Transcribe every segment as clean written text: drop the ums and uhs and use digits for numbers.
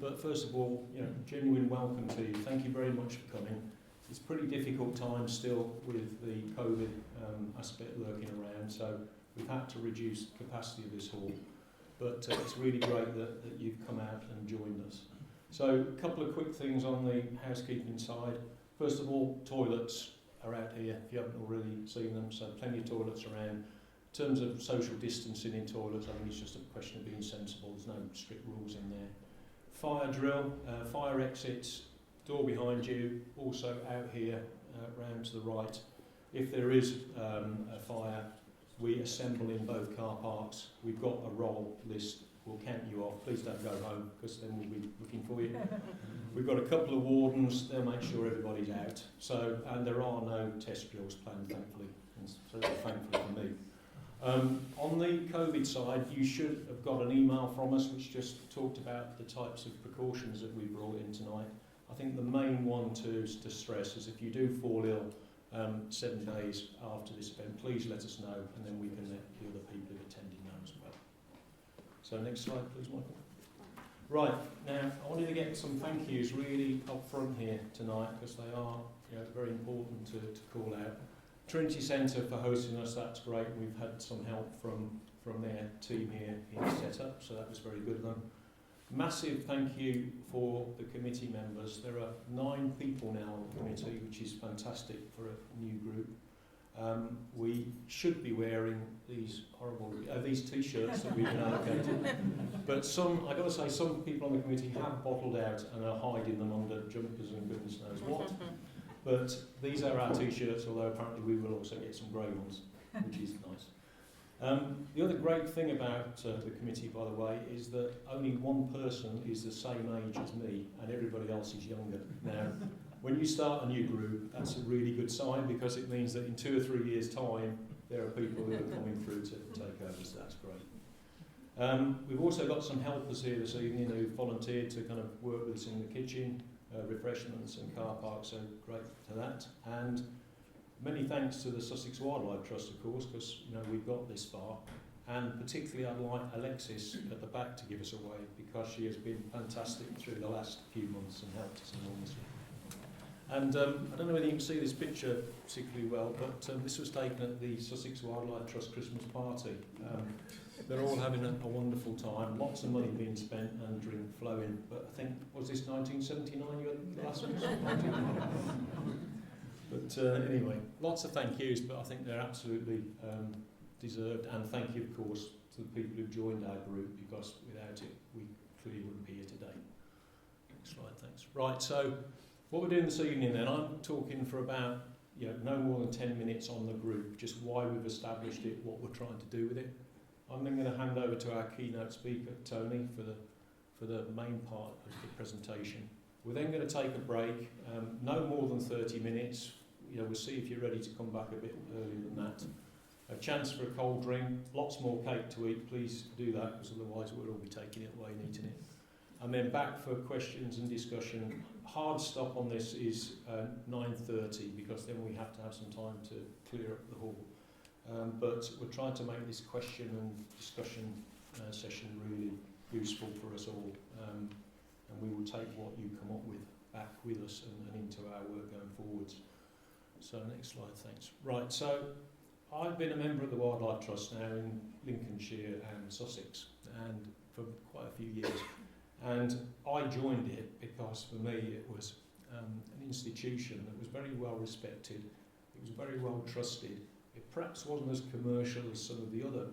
But first of all, genuine welcome to you. Thank you very much for coming. It's a pretty difficult time still with the COVID aspect lurking around, so we've had to reduce the capacity of this hall. But it's really great that you've come out and joined us. So a couple of quick things on the housekeeping side. First of all, toilets are out here, if you haven't already seen them, so plenty of toilets around. In terms of social distancing in toilets, I think it's just a question of being sensible. There's no strict rules in there. Fire drill, fire exits, door behind you, also out here, round to the right. If there is a fire, we assemble in both car parks. We've got a roll list. We'll count you off. Please don't go home, because then we'll be looking for you. We've got a couple of wardens. They'll make sure everybody's out. So, and there are no test drills planned, thankfully. And so thankfully for me. On the COVID side, you should have got an email from us which just talked about the types of precautions that we brought in tonight. I think the main one to stress is if you do fall ill 7 days after this event, please let us know, and then we can let the other people who are attending know as well. So next slide, please, Michael. Right, now I wanted to get some thank yous really up front here tonight, because they are very important to call out. Trinity Centre for hosting us, that's great. We've had some help from their team here in setup, so that was very good of them. Massive thank you for the committee members. There are 9 people now on the committee, which is fantastic for a new group. We should be wearing these horrible these T-shirts that we've been allocated, but I got to say, some people on the committee have bottled out and are hiding them under jumpers and goodness knows what. But these are our T-shirts, although apparently we will also get some grey ones, which is nice. The other great thing about the committee, by the way, is that only one person is the same age as me, and everybody else is younger. Now, when you start a new group, that's a really good sign, because it means that in 2 or 3 years' time, there are people who are coming through to take over, so that's great. We've also got some helpers here this evening who volunteered to kind of work with us in the kitchen. Refreshments and car parks, so great for that. And many thanks to the Sussex Wildlife Trust, of course, because we've got this far. And particularly I'd like Alexis at the back to give us a wave, because she has been fantastic through the last few months and helped us enormously. And I don't know whether you can see this picture particularly well, but this was taken at the Sussex Wildlife Trust Christmas party. They're all having a wonderful time, lots of money being spent and drink flowing. But I think, was this 1979 you had the last one? But anyway, lots of thank yous, but I think they're absolutely deserved. And thank you, of course, to the people who've joined our group, because without it, we clearly wouldn't be here today. Next slide, thanks. Right, so what we're doing this evening then, I'm talking for about no more than 10 minutes on the group, just why we've established it, what we're trying to do with it. I'm then going to hand over to our keynote speaker, Tony, for the main part of the presentation. We're then going to take a break, no more than 30 minutes. We'll see if you're ready to come back a bit earlier than that. A chance for a cold drink, lots more cake to eat. Please do that, because otherwise we'll all be taking it away and eating it. And then back for questions and discussion. Hard stop on this is 9:30, because then we have to have some time to clear up the hall. But we're trying to make this question and discussion session really useful for us all, and we will take what you come up with back with us and into our work going forwards. So next slide, thanks. Right, so I've been a member of the Wildlife Trust now in Lincolnshire and Sussex, and for quite a few years. And I joined it because for me it was an institution that was very well respected, it was very well trusted. It perhaps wasn't as commercial as some of the other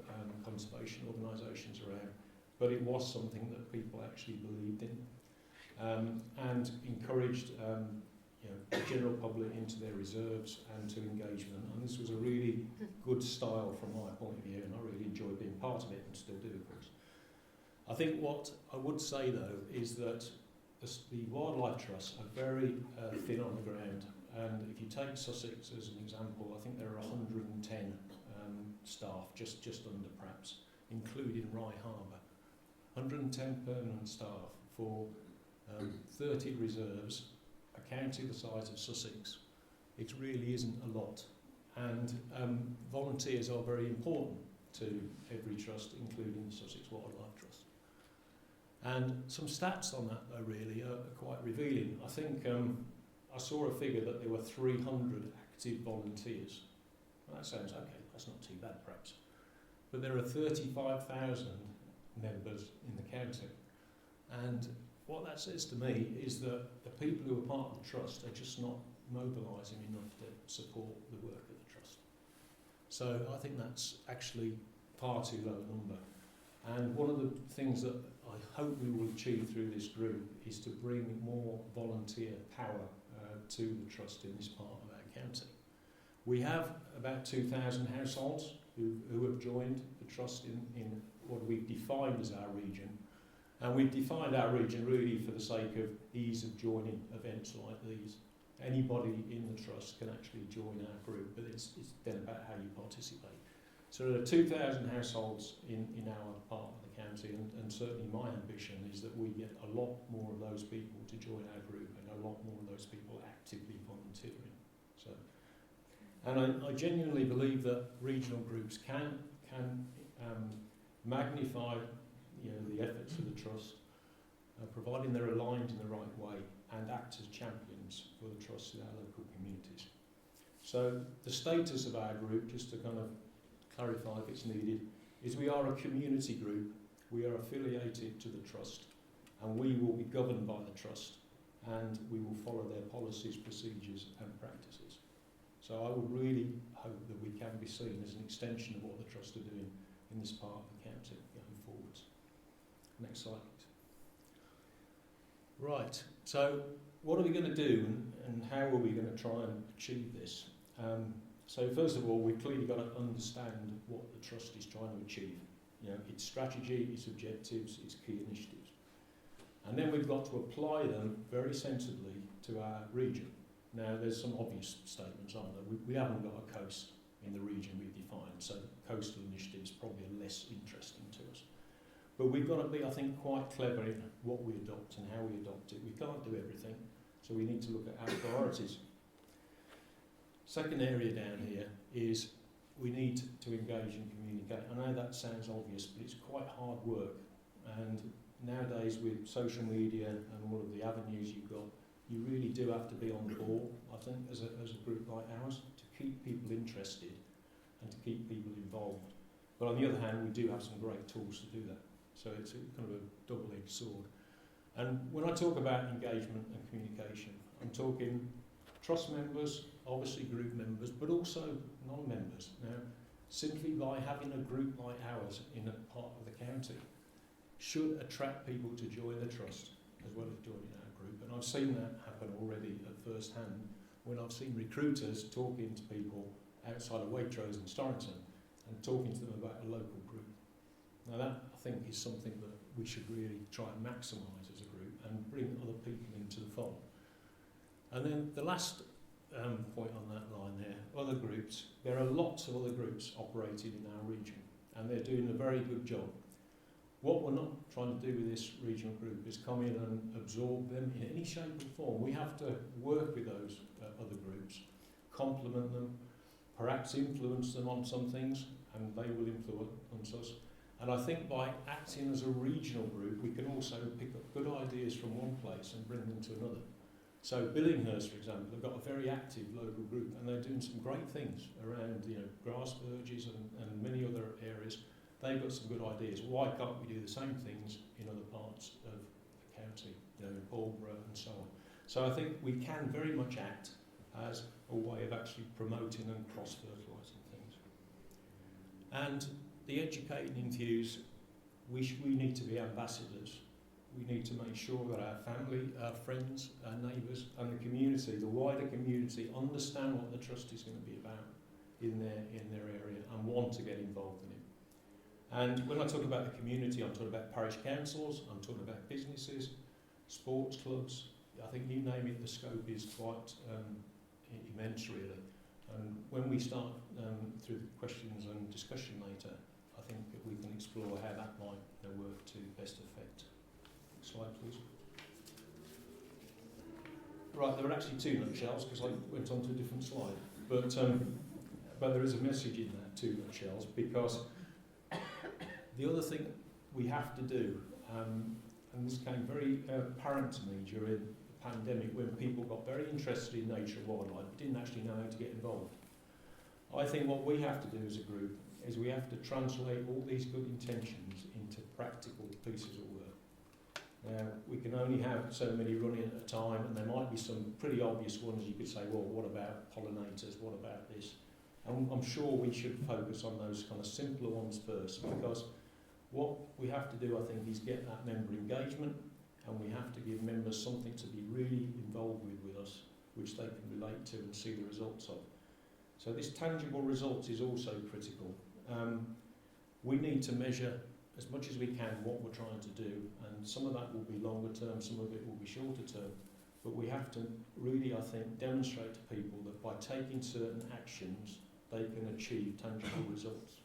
conservation organisations around, but it was something that people actually believed in and encouraged the general public into their reserves and to engagement. And this was a really good style from my point of view, and I really enjoyed being part of it and still do, of course. I think what I would say, though, is that the Wildlife Trusts are very thin on the ground. And if you take Sussex as an example, I think there are 110 staff, just under perhaps, including Rye Harbour. 110 permanent staff for 30 reserves, a county the size of Sussex. It really isn't a lot. And volunteers are very important to every trust, including the Sussex Wildlife Trust. And some stats on that, though, really are quite revealing. I think I saw a figure that there were 300 active volunteers. Well, that sounds okay, that's not too bad, perhaps. But there are 35,000 members in the county. And what that says to me is that the people who are part of the trust are just not mobilising enough to support the work of the trust. So I think that's actually far too low a number. And one of the things that I hope we will achieve through this group is to bring more volunteer power to the trust in this part of our county. We have about 2,000 households who have joined the trust in what we've defined as our region. And we've defined our region really for the sake of ease of joining events like these. Anybody in the trust can actually join our group, but it's then about how you participate. So there are 2,000 households in our part of the county, and certainly my ambition is that we get a lot more of those people to join our group and a lot more of those people actively volunteering. So, and I genuinely believe that regional groups can magnify the efforts of the trust, providing they're aligned in the right way and act as champions for the trust in our local communities. So the status of our group, just to kind of clarify if it's needed, is we are a community group, we are affiliated to the trust, and we will be governed by the trust, and we will follow their policies, procedures and practices. So I would really hope that we can be seen as an extension of what the trust are doing in this part of the county going forwards. Next slide, please. Right, so what are we going to do and how are we going to try and achieve this? So first of all, we've clearly got to understand what the trust is trying to achieve. Its strategy, its objectives, its key initiatives. And then we've got to apply them very sensibly to our region. Now, there's some obvious statements, aren't there? We haven't got a coast in the region we've defined, so coastal initiatives probably are less interesting to us. But we've got to be, I think, quite clever in what we adopt and how we adopt it. We can't do everything, so we need to look at our priorities. Second area down here is we need to engage and communicate. I know that sounds obvious, but it's quite hard work. And nowadays with social media and all of the avenues you've got, you really do have to be on the ball, I think, as a group like ours, to keep people interested and to keep people involved. But on the other hand, we do have some great tools to do that. So it's kind of a double-edged sword. And when I talk about engagement and communication, I'm talking trust members, obviously group members, but also non-members. Now, simply by having a group like ours in a part of the county should attract people to join the trust as well as joining our group. And I've seen that happen already at first hand when I've seen recruiters talking to people outside of Waitrose and Storrington and talking to them about a local group. Now that, I think, is something that we should really try and maximise as a group and bring other people into the fold. And then the last point on that line there, other groups. There are lots of other groups operating in our region and they're doing a very good job. What we're not trying to do with this regional group is come in and absorb them in any shape or form. We have to work with those other groups, complement them, perhaps influence them on some things, and they will influence us. And I think by acting as a regional group, we can also pick up good ideas from one place and bring them to another. So Billinghurst, for example, have got a very active local group, and they're doing some great things around, grass verges and many other areas. They've got some good ideas. Why can't we do the same things in other parts of the county, in Aldborough and so on? So I think we can very much act as a way of actually promoting and cross-fertilising things. And the educating enthuse, we need to be ambassadors. We need to make sure that our family, our friends, our neighbours and the community, the wider community, understand what the trust is going to be about in their area and want to get involved in it. And when I talk about the community, I'm talking about parish councils, I'm talking about businesses, sports clubs. I think you name it, the scope is quite immense really. And when we start through the questions and discussion later, I think that we can explore how that might work to best effect. Next slide, please. Right, there are actually two nutshells because I went on to a different slide. But there is a message in that, two nutshells, because the other thing we have to do, and and this came very apparent to me during the pandemic when people got very interested in nature and wildlife but didn't actually know how to get involved. I think what we have to do as a group is we have to translate all these good intentions into practical pieces of work. Now, we can only have so many running at a time, and there might be some pretty obvious ones you could say, well, what about pollinators, what about this? And I'm sure we should focus on those kind of simpler ones first, because what we have to do, I think, is get that member engagement, and we have to give members something to be really involved with us, which they can relate to and see the results of. So this tangible results is also critical. We need to measure as much as we can what we're trying to do, and some of that will be longer term, some of it will be shorter term, but we have to really, I think, demonstrate to people that by taking certain actions they can achieve tangible results.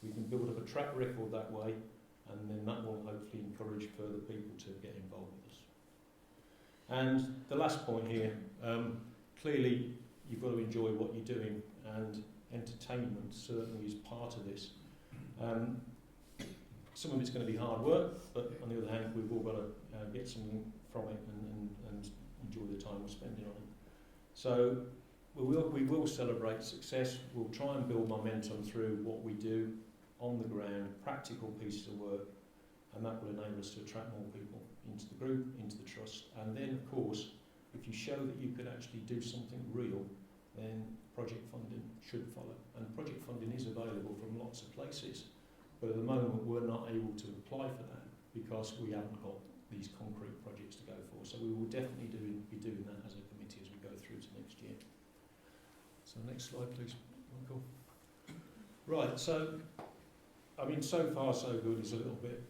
We can build up a track record that way, and then that will hopefully encourage further people to get involved with us. And the last point here, clearly you've got to enjoy what you're doing, and entertainment certainly is part of this. Some of it's going to be hard work, but on the other hand, we've all got to get something from it and enjoy the time we're spending on it. So we will celebrate success. We'll try and build momentum through what we do on the ground, practical pieces of work, and that will enable us to attract more people into the group, into the trust. And then, of course, if you show that you could actually do something real, then project funding should follow. And project funding is available from lots of places. But at the moment, we're not able to apply for that because we haven't got these concrete projects to go for. So we will definitely be doing that as a committee as we go through to next year. So next slide, please, Michael. Right, so, I mean, so far so good is a little bit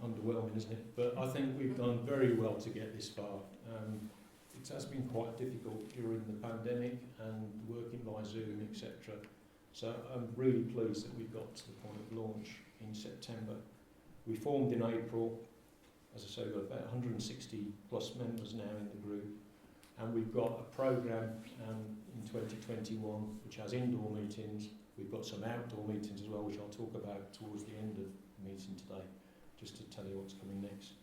underwhelming, isn't it? But I think we've done very well to get this far. It has been quite difficult during the pandemic and working by Zoom, etc. So I'm really pleased that we've got to the point of launch in September. We formed in April. As I say, we've got about 160 plus members now in the group, and we've got a programme in 2021 which has indoor meetings. We've got some outdoor meetings as well, which I'll talk about towards the end of the meeting today, just to tell you what's coming next,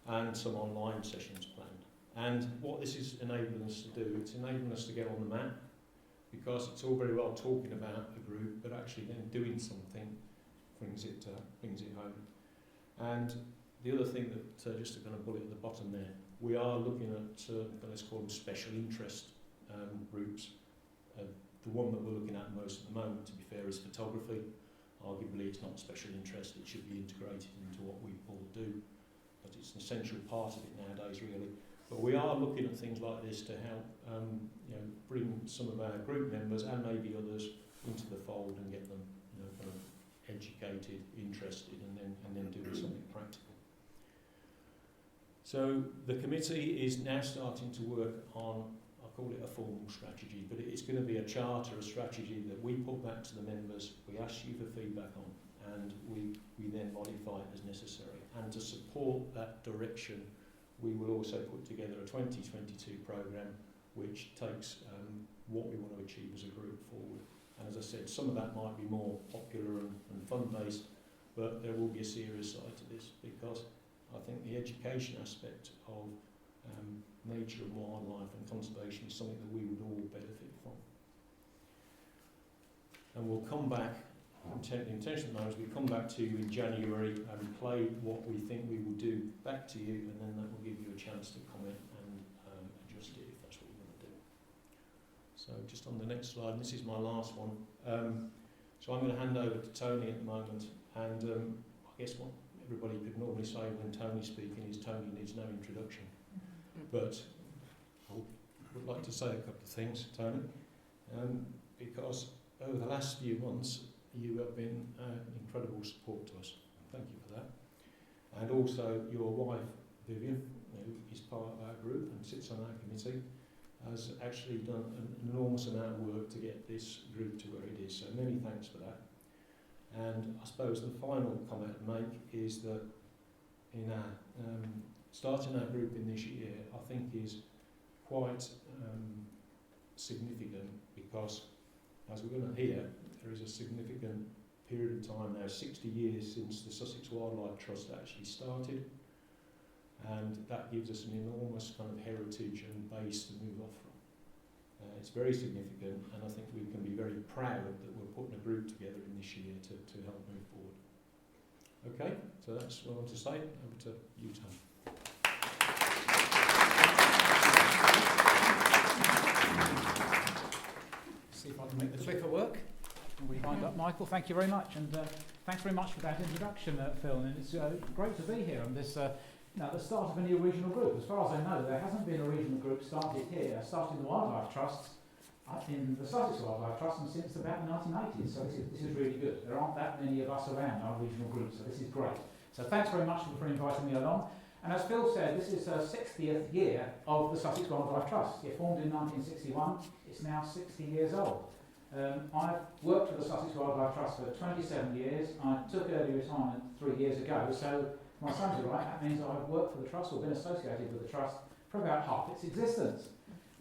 and some online sessions planned. And what this is enabling us to do, it's enabling us to get on the map, because it's all very well talking about a group, but actually then doing something brings it home. And the other thing that, just to kind of bullet at the bottom there, we are looking at certain, let's call them special interest groups. The one that we're looking at most at the moment, to be fair, is photography. Arguably it's not special interest, it should be integrated into what we all do, but it's an essential part of it nowadays, really. But we are looking at things like this to help bring some of our group members and maybe others into the fold and get them kind of educated, interested, and then doing something practical. So the committee is now starting to work on, I call it a formal strategy, but it's going to be a charter, a strategy that we put back to the members, we ask you for feedback on, and we then modify it as necessary. And to support that direction, we will also put together a 2022 programme which takes what we want to achieve as a group forward. And as I said, some of that might be more popular and fun-based, but there will be a serious side to this, because I think the education aspect of nature and wildlife and conservation is something that we would all benefit from. And we'll come back, the intention of those, we'll come back to you in January and play what we think we will do back to you, and then that will give you a chance to comment and adjust it if that's what you want to do. So just on the next slide, and this is my last one. So I'm going to hand over to Tony at the moment, and I guess what everybody could normally say when Tony's speaking is Tony needs no introduction. But I would like to say a couple of things, Tony, because over the last few months you have been incredible support to us. Thank you for that. And also your wife, Vivian, who is part of our group and sits on our committee, has actually done an enormous amount of work to get this group to where it is. So many thanks for that. And I suppose the final comment I'd make is that in our starting our group in this year, I think is quite significant, because as we're going to hear, there is a significant period of time now, 60 years since the Sussex Wildlife Trust actually started. and that gives us an enormous kind of heritage and base to move off from. It's very significant, and I think we can be very proud that we're putting a group together in this year to help move forward. Okay, so that's what I want to say. Over to you, Tom. See if I can make the clicker work. We wind up, Michael. Thank you very much, and thanks very much for that introduction, Phil. And it's great to be here on this, the start of a new regional group. As far as I know, there hasn't been a regional group started here, started in the Wildlife Trust, in the Sussex Wildlife Trust, and since about the 1980s. So this is really good. There aren't that many of us around our regional group, so this is great. So thanks very much for inviting me along. And as Phil said, this is the 60th year of the Sussex Wildlife Trust. It formed in 1961. It's now 60 years old. I've worked for the Sussex Wildlife Trust for 27 years. I took early retirement 3 years ago, so my son's right, that means I've worked for the Trust or been associated with the Trust for about half its existence.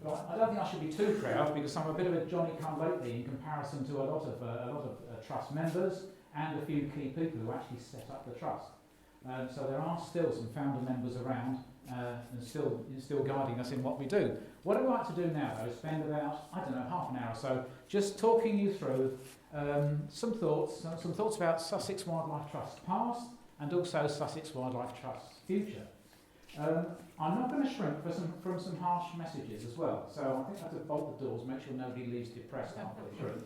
But I don't think I should be too proud, because I'm a bit of a Johnny-come-lately in comparison to a lot of Trust members and a few key people who actually set up the Trust. So there are still some founder members around and still guiding us in what we do. What I'd like to do now, though, is spend about, half an hour or so just talking you through some thoughts about Sussex Wildlife Trust past and also Sussex Wildlife Trust future. I'm not going to shrink from some harsh messages as well, so I think I have to bolt the doors, make sure nobody leaves depressed halfway through.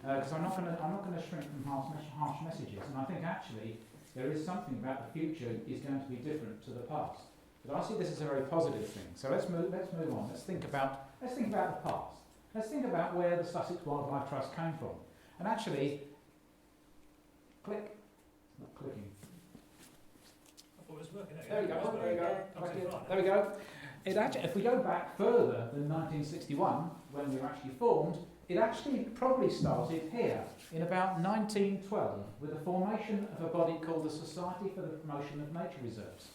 Because I'm not going to shrink from harsh messages, and I think actually there is something about the future is going to be different to the past. But I see this as a very positive thing. So let's move on. Let's think about the past. Let's think about where the Sussex Wildlife Trust came from. And actually, click. Not clicking. I thought it was working. There we go. There we go. It actually, if we go back further than 1961, when we were actually formed, it actually probably started here in about 1912 with the formation of a body called the Society for the Promotion of Nature Reserves.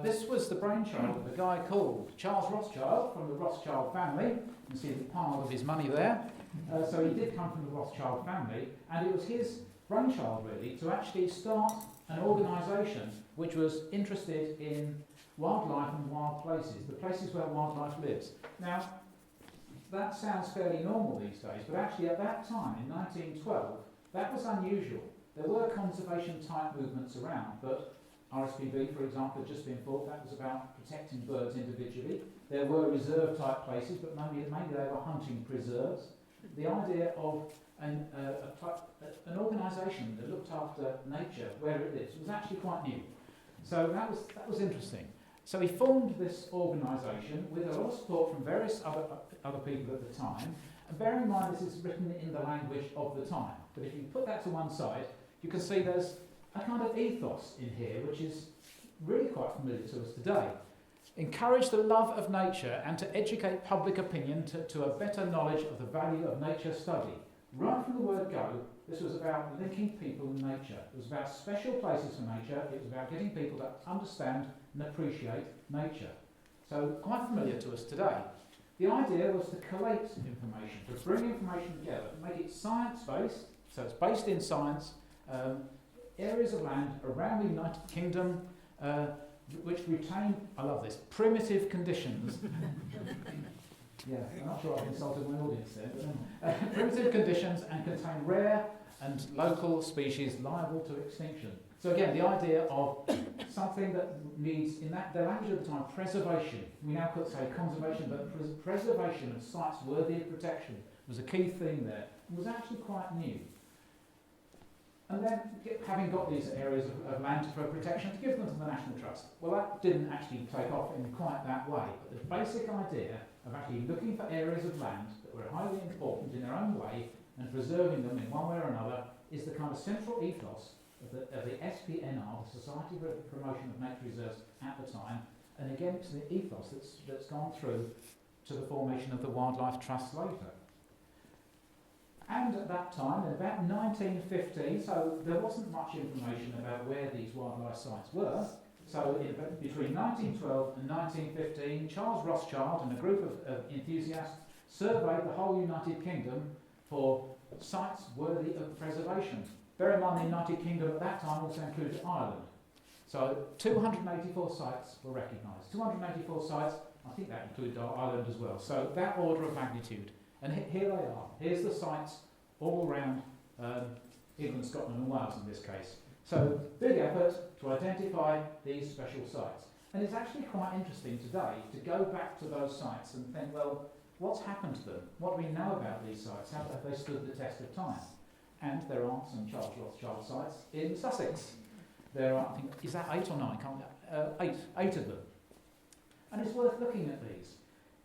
This was the brainchild of a guy called Charles Rothschild from the Rothschild family. You can see the pile of his money there. So he did come from the Rothschild family, and it was his brainchild really to actually start an organisation which was interested in wildlife and wild places, the places where wildlife lives. Now, that sounds fairly normal these days, but actually at that time, in 1912, that was unusual. There were conservation-type movements around, but RSPB, for example, had just been formed. That was about protecting birds individually. There were reserve-type places, but mainly they were hunting preserves. The idea of an organisation that looked after nature where it lives was actually quite new. So that was interesting. So he formed this organisation with a lot of support from various other people at the time. And bear in mind this is written in the language of the time. But if you put that to one side, you can see there's a kind of ethos in here which is really quite familiar to us today. Encourage the love of nature and to educate public opinion to a better knowledge of the value of nature study. Right from the word go, this was about linking people and nature. It was about special places for nature. It was about getting people to understand and appreciate nature. So quite familiar to us today. The idea was to collate information, to bring information together, make it science-based, so it's based in science, areas of land around the United Kingdom which retain, I love this, primitive conditions. Yeah, I'm not sure I've insulted my audience there, but primitive conditions and contain rare and local species liable to extinction. So again, the idea of something that needs, in the language of the time, preservation. We now could say conservation, but preservation of sites worthy of protection was a key theme there, and was actually quite new. And then, having got these areas of land for protection, to give them to the National Trust. Well, that didn't actually take off in quite that way, but the basic idea of actually looking for areas of land that were highly important in their own way and preserving them in one way or another is the kind of central ethos of the SPNR, the Society for the Promotion of Nature Reserves at the time, and again it's the ethos that's gone through to the formation of the Wildlife Trust later. And at that time, in about 1915, so there wasn't much information about where these wildlife sites were. So between 1912 and 1915, Charles Rothschild and a group of enthusiasts surveyed the whole United Kingdom for sites worthy of preservation. Bear in mind the United Kingdom at that time also included Ireland. So 284 sites were recognised. 284 sites, I think that included our island as well. So that order of magnitude. And here they are. Here's the sites all around England, Scotland and Wales in this case. So big effort to identify these special sites. And it's actually quite interesting today to go back to those sites and think, well, what's happened to them? What do we know about these sites? How have they stood the test of time? And there are some Charles Rothschild sites in Sussex. There are, I think, is that 8 or 9? Eight of them. And it's worth looking at these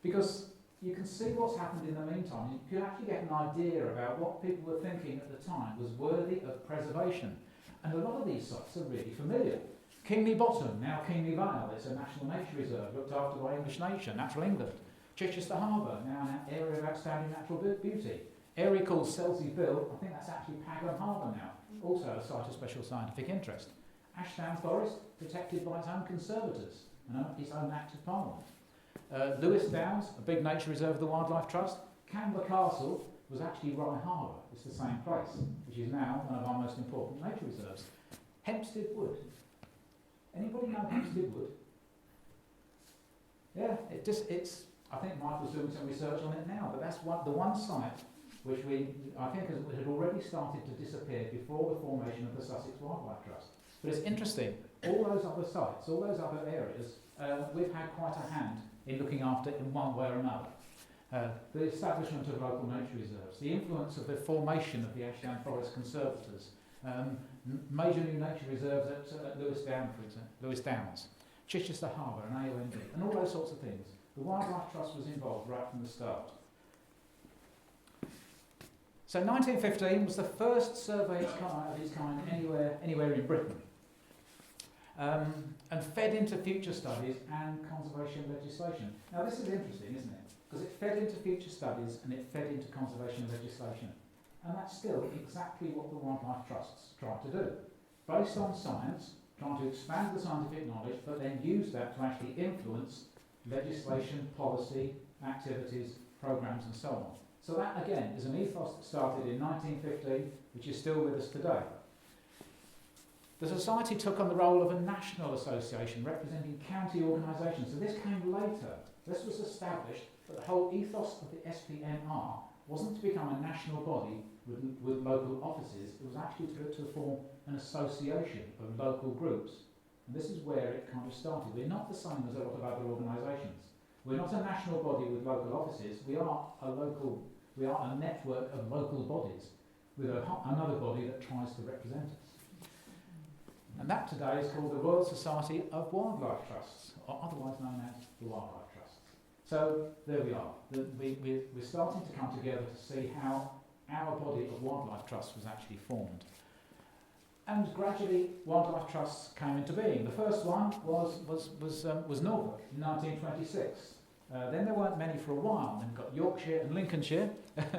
because you can see what's happened in the meantime. You can actually get an idea about what people were thinking at the time was worthy of preservation. And a lot of these sites are really familiar. Kingly Bottom, now Kingly Vale, it's a national nature reserve looked after by English Nature, Natural England. Chichester Harbour, now an area of outstanding natural beauty. Area called Selsey Bill, I think that's actually Pagham Harbour now, also a site of special scientific interest. Ashdown Forest, protected by its own conservators and its own Act of Parliament. Lewis Downs, a big nature reserve of the Wildlife Trust. Camber Castle was actually Rye Harbour, it's the same place, which is now one of our most important nature reserves. Hempstead Wood. Anybody know Hempstead Wood? Yeah, it's. I think Michael's doing some research on it now, but that's the one site which I think had already started to disappear before the formation of the Sussex Wildlife Trust. But it's interesting, all those other sites, all those other areas, we've had quite a hand in looking after in one way or another. The establishment of local nature reserves, the influence of the formation of the Ashdown Forest Conservators, major new nature reserves at Lewis Downs, Chichester Harbour and AOND, and all those sorts of things. The Wildlife Trust was involved right from the start. So 1915 was the first survey of its kind anywhere in Britain, and fed into future studies and conservation legislation. Now this is interesting, isn't it? Because it fed into future studies and it fed into conservation legislation. And that's still exactly what the Wildlife Trusts try to do. Based on science, trying to expand the scientific knowledge, but then use that to actually influence legislation, policy, activities, programmes and so on. So that again is an ethos that started in 1915, which is still with us today. The Society took on the role of a national association representing county organisations. So this came later. This was established, but the whole ethos of the SPNR wasn't to become a national body with local offices. It was actually to form an association of local groups. And this is where it kind of started. We're not the same as a lot of other organisations. We're not a national body with local offices. We are a network of local bodies with another body that tries to represent us. And that today is called the Royal Society of Wildlife Trusts, or otherwise known as the Wildlife Trusts. So there we are. We're starting to come together to see how our body of wildlife trusts was actually formed. And gradually, wildlife trusts came into being. The first one was Norfolk in 1926. Then there weren't many for a while. Then got Yorkshire and Lincolnshire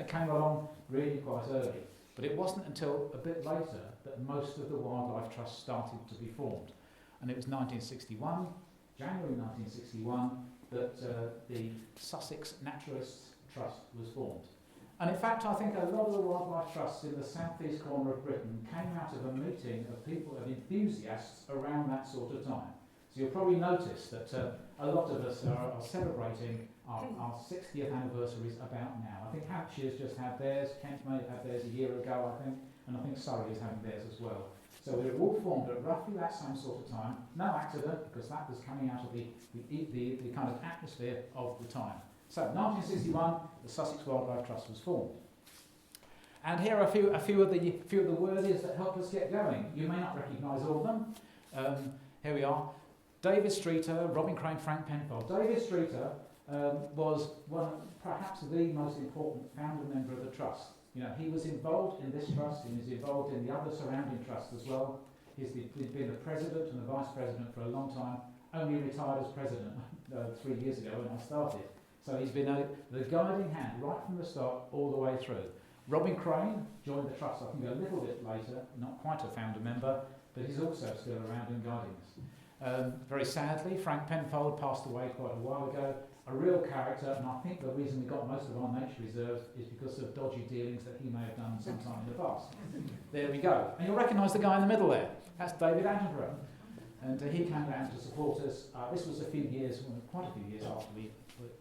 came along really quite early. But it wasn't until a bit later that most of the wildlife trusts started to be formed. And it was 1961, January 1961, that the Sussex Naturalists Trust was formed. And in fact, I think a lot of the wildlife trusts in the southeast corner of Britain came out of a meeting of people, of enthusiasts around that sort of time. So you'll probably notice that a lot of us are celebrating our 60th anniversaries about now. I think Hampshire's just had theirs, Kent may have had theirs a year ago, I think, and I think Surrey is having theirs as well. So we were all formed at roughly that same sort of time. No accident, because that was coming out of the kind of atmosphere of the time. So 1961, the Sussex Wildlife Trust was formed. And here are a few of the worthies that help us get going. You may not recognise all of them. Here we are. David Streeter, Robin Crane, Frank Penfold. David Streeter was perhaps the most important founder member of the trust. You know, he was involved in this trust, he was involved in the other surrounding trusts as well. He's been the president and the vice president for a long time, only retired as president 3 years ago when I started. So he's been the guiding hand right from the start all the way through. Robin Crane joined the trust, I think, a little bit later, not quite a founder member, but he's also still around and guiding us. Very sadly, Frank Penfold passed away quite a while ago. A real character, and I think the reason we got most of our nature reserves is because of dodgy dealings that he may have done sometime in the past. There we go. And you'll recognise the guy in the middle there. That's David Attenborough. And he came down to support us. This was a few years, well, quite a few years after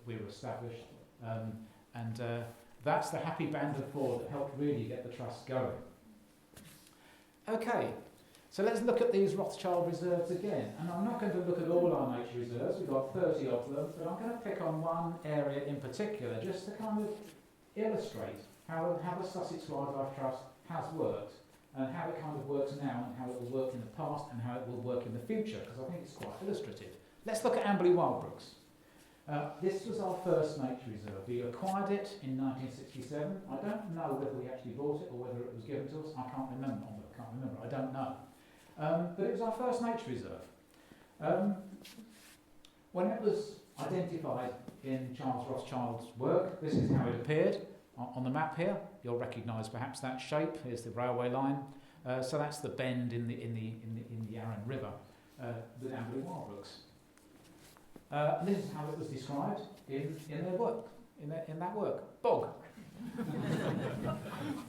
we were established. And that's the happy band of four that helped really get the trust going. Okay, so let's look at these Rothschild reserves again. And I'm not going to look at all our nature reserves, we've got 30 of them, but I'm going to pick on one area in particular just to kind of illustrate how the Sussex Wildlife Trust has worked and how it kind of works now and how it will work in the past and how it will work in the future, because I think it's quite illustrative. Let's look at Amberley Wildbrooks. This was our first nature reserve. We acquired it in 1967. I don't know whether we actually bought it or whether it was given to us. I can't remember. I don't know. But it was our first nature reserve. When it was identified in Charles Rothschild's work, this is how it appeared on the map here. You'll recognise perhaps that shape. Here's the railway line. So that's the bend in the Arun River with Amberley Wildbrooks. And this is how it was described in their work, in that work. Bog.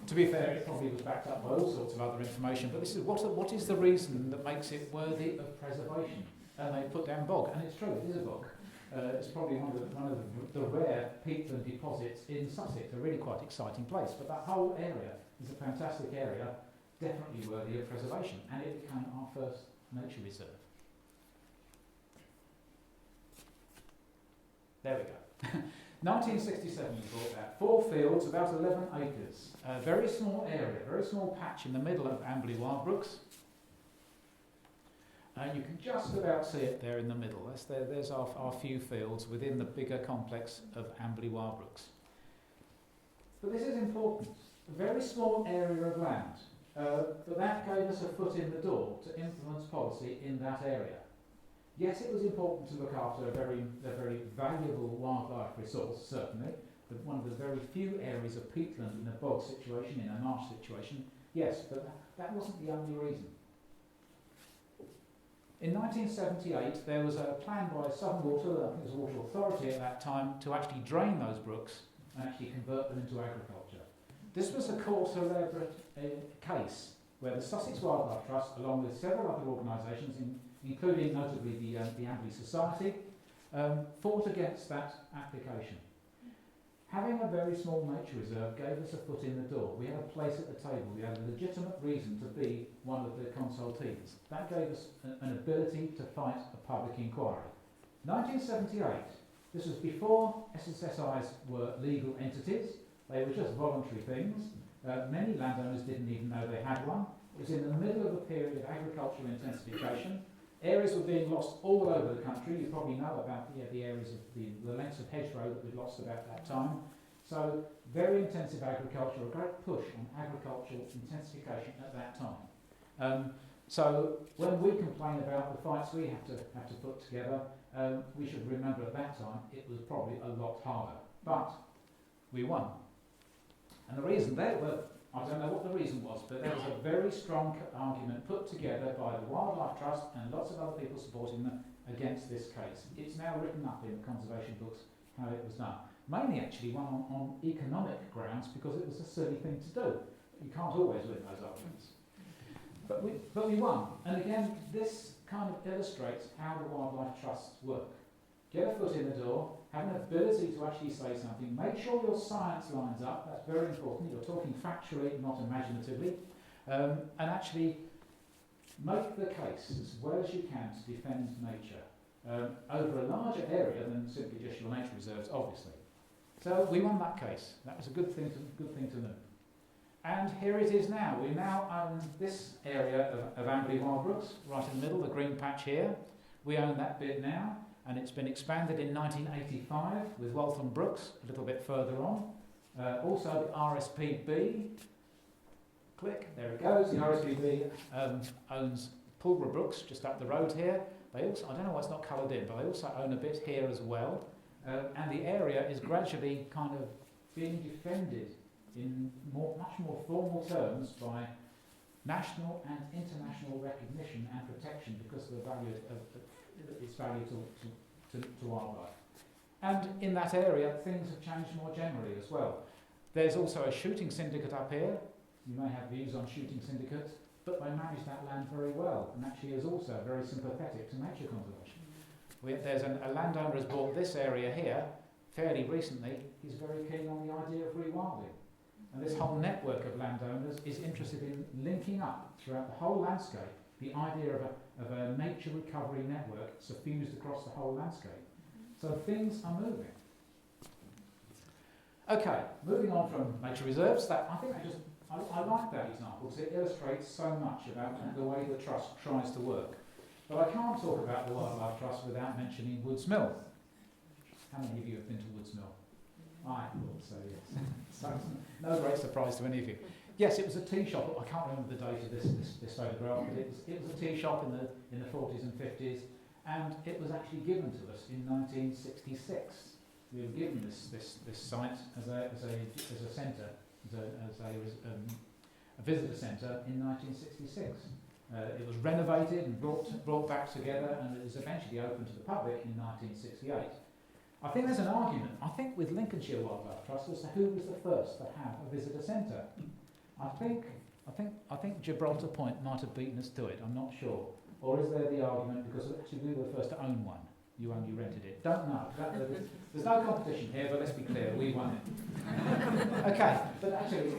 To be fair, it probably was backed up by all sorts of other information, but this is what is the reason that makes it worthy of preservation? And they put down bog, and it's true, it is a bog. It's probably one of the rare peatland deposits in Sussex, a really quite exciting place. But that whole area is a fantastic area, definitely worthy of preservation, and it became our first nature reserve. There we go. 1967 we bought that. 4 fields, about 11 acres. A very small area, very small patch in the middle of Amberley Wildbrooks. You can just about see it there in the middle. There's our few fields within the bigger complex of Amberley Wildbrooks. But this is important. A very small area of land, but that gave us a foot in the door to influence policy in that area. Yes, it was important to look after a very valuable wildlife resource, certainly, but one of the very few areas of peatland in a bog situation, in a marsh situation. Yes, but that wasn't the only reason. In 1978, there was a plan by Southern Water, I think it was Water Authority at that time, to actually drain those brooks and actually convert them into agriculture. This was a cause célèbre case where the Sussex Wildlife Trust, along with several other organisations, including notably the Amberley Society, fought against that application. Having a very small nature reserve gave us a foot in the door. We had a place at the table. We had a legitimate reason to be one of the consultees. That gave us an ability to fight a public inquiry. 1978, this was before SSSIs were legal entities. They were just voluntary things. Many landowners didn't even know they had one. It was in the middle of a period of agricultural intensification. Areas were being lost all over the country. You probably know about the areas of the lengths of hedgerow that we'd lost about that time. So very intensive agriculture, a great push on agricultural intensification at that time. So when we complain about the fights we have to put together, we should remember at that time it was probably a lot harder. But we won. And the reason I don't know what the reason was, but there was a very strong argument put together by the Wildlife Trust and lots of other people supporting them against this case. It's now written up in the conservation books how it was done. Mainly actually one on economic grounds because it was a silly thing to do. You can't always win those arguments. But we won. And again, this kind of illustrates how the Wildlife Trusts work. Get a foot in the door, have an ability to actually say something, make sure your science lines up, that's very important, you're talking factually, not imaginatively, and actually make the case as well as you can to defend nature over a larger area than simply just your nature reserves, obviously. So we won that case. That was a good thing to know. And here it is now. We now own this area of Amberley Wildbrooks, right in the middle, the green patch here. We own that bit now. And it's been expanded in 1985 with Waltham Brooks a little bit further on. Also the RSPB, click, there it goes, the RSPB owns Pulborough Brooks just up the road here. They also, I don't know why it's not coloured in, but they also own a bit here as well. And the area is gradually kind of being defended in much more formal terms by national and international recognition and protection because of the value of its value to wildlife. And in that area, things have changed more generally as well. There's also a shooting syndicate up here. You may have views on shooting syndicates. but they manage that land very well, and actually is also very sympathetic to nature conservation. There's a landowner has bought this area here fairly recently. He's very keen on the idea of rewilding. And this whole network of landowners is interested in linking up throughout the whole landscape the idea of a nature recovery network suffused across the whole landscape. So things are moving. Okay, moving on from nature reserves. I like that example because it illustrates so much about the way the Trust tries to work. But I can't talk about the Wildlife Trust without mentioning Woods Mill. How many of you have been to Woods Mill? I thought so, yes. So, no great surprise to any of you. Yes, it was a tea shop. I can't remember the date of this photograph, but it was a tea shop in the 40s and 50s, and it was actually given to us in 1966. We were given this site as a centre, as a visitor centre in 1966. It was renovated and brought back together, and it was eventually opened to the public in 1968. I think there's an argument, I think, with Lincolnshire Wildlife Trust as to who was the first to have a visitor centre. I think Gibraltar Point might have beaten us to it, I'm not sure. Or is there the argument because actually we were the first to own one? You only rented it. Don't know. There's no competition here, but let's be clear, we won it. Okay, but actually,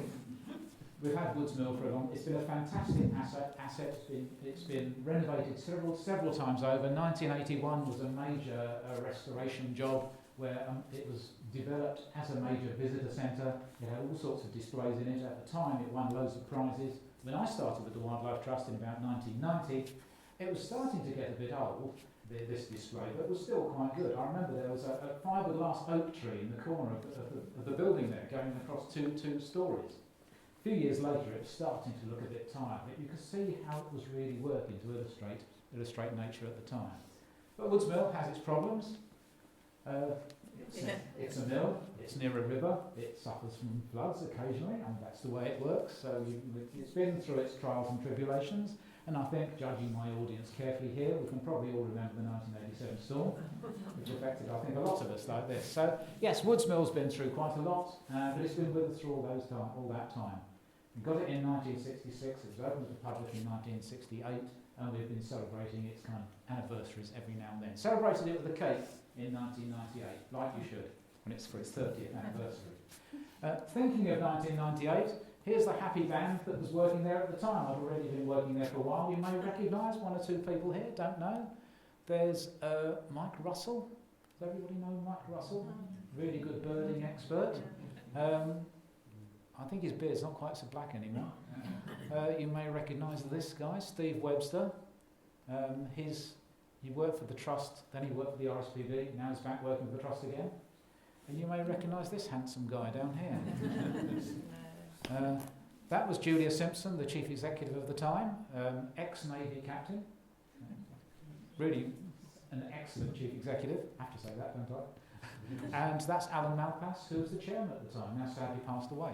we've had Woods Mill for a long. It's been a fantastic asset. It's been renovated several times over. 1981 was a major restoration job where it was developed as a major visitor centre. It had all sorts of displays in it. At the time, it won loads of prizes. When I started with the Wildlife Trust in about 1990, it was starting to get a bit old, this display, but it was still quite good. I remember there was a fiberglass oak tree in the corner of the building there, going across two stories. A few years later, it was starting to look a bit tired, but you could see how it was really working to illustrate nature at the time. But Woods Mill has its problems. It's a mill, it's near a river, it suffers from floods occasionally, and that's the way it works. So it's been through its trials and tribulations, and I think, judging my audience carefully here, we can probably all remember the 1987 storm, which affected, I think, a lot of us like this. So yes, Woods Mill's been through quite a lot, but it's been with us through all that time. We got it in 1966, it was opened to the public in 1968, and we've been celebrating its kind of anniversaries every now and then. Celebrated it with a cake in 1998, like you should, when it's for its 30th anniversary. Thinking of 1998, here's the happy band that was working there at the time. I'd already been working there for a while. You may recognise one or two people here, don't know. There's Mike Russell. Does everybody know Mike Russell? Really good birding expert. I think his beard's not quite so black anymore. You may recognise this guy, Steve Webster. He worked for the Trust, then he worked for the RSPB, now he's back working for the Trust again. And you may recognise this handsome guy down here. That was Julia Simpson, the Chief Executive of the time, ex-Navy captain. Really an excellent Chief Executive, I have to say that, don't I? And that's Alan Malpass, who was the chairman at the time, now sadly passed away.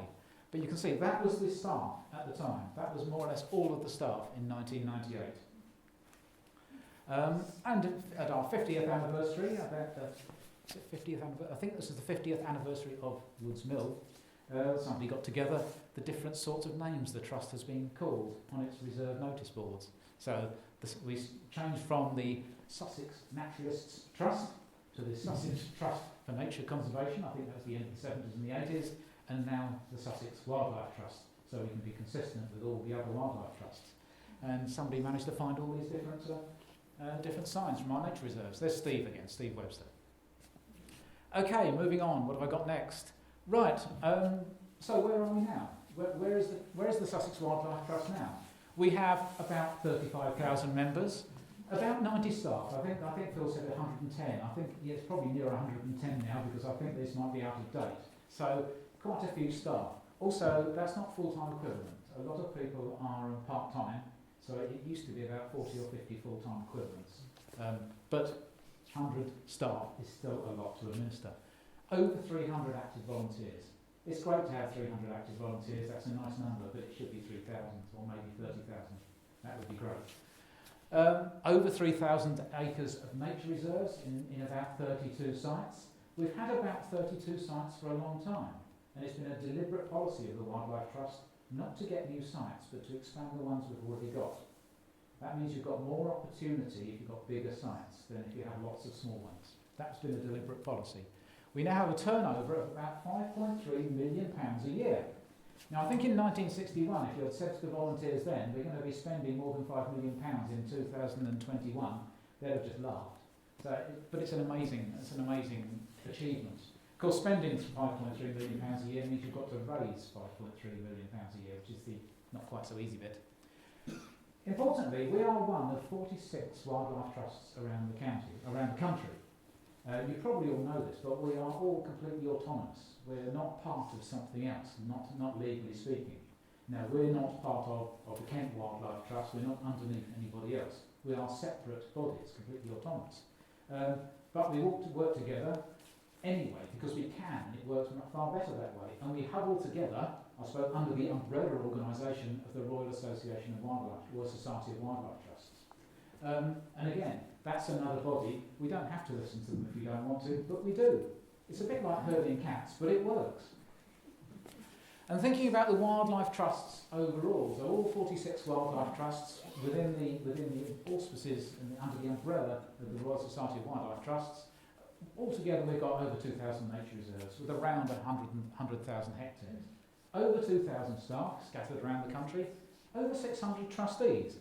But you can see, that was the staff at the time. That was more or less all of the staff in 1998. And at our 50th anniversary, I think this is the 50th anniversary of Woods Mill, somebody got together the different sorts of names the Trust has been called on its reserve notice boards. So we changed from the Sussex Naturalists Trust to the Sussex Trust for Nature Conservation. I think that was the end of the 70s and the 80s, and now the Sussex Wildlife Trust, so we can be consistent with all the other wildlife trusts. And somebody managed to find all these different signs from our nature reserves. There's Steve again, Steve Webster. Okay, moving on. What have I got next? Right. So where are we now? Where is the Sussex Wildlife Trust now? We have about 35,000 members, about 90 staff. I think Phil said 110. I think it's probably near 110 now because I think this might be out of date. So quite a few staff. Also, that's not full-time equivalent. A lot of people are part-time. So it used to be about 40 or 50 full-time equivalents. But 100 staff is still a lot to administer. Over 300 active volunteers. It's great to have 300 active volunteers, that's a nice number, but it should be 3,000 or maybe 30,000. That would be great. Over 3,000 acres of nature reserves in about 32 sites. We've had about 32 sites for a long time, and it's been a deliberate policy of the Wildlife Trust not to get new sites, but to expand the ones we've already got. That means you've got more opportunity if you've got bigger sites than if you have lots of small ones. That's been a deliberate policy. We now have a turnover of about £5.3 million a year. Now, I think in 1961, if you had said to the volunteers then, we're going to be spending more than £5 million in 2021, they'd have just laughed. So, but it's an amazing achievement. Of course, spending £5.3 million a year means you've got to raise £5.3 million a year, which is the not quite so easy bit. Importantly, we are one of 46 wildlife trusts around the country. You probably all know this, but we are all completely autonomous. We're not part of something else, not legally speaking. Now, we're not part of the Kent Wildlife Trust, we're not underneath anybody else. We are separate bodies, completely autonomous. But we ought to work together anyway, because we can, and it works far better that way. And we huddle together, I suppose, under the umbrella organisation of the Royal Association of Wildlife, Royal Society of Wildlife Trusts. And again, that's another body. We don't have to listen to them if we don't want to, but we do. It's a bit like herding cats, but it works. And thinking about the wildlife trusts overall, so all 46 wildlife trusts within the auspices and under the umbrella of the Royal Society of Wildlife Trusts, altogether we've got over 2,000 nature reserves with around 100,000 hectares. Over 2,000 staff scattered around the country, over 600 trustees.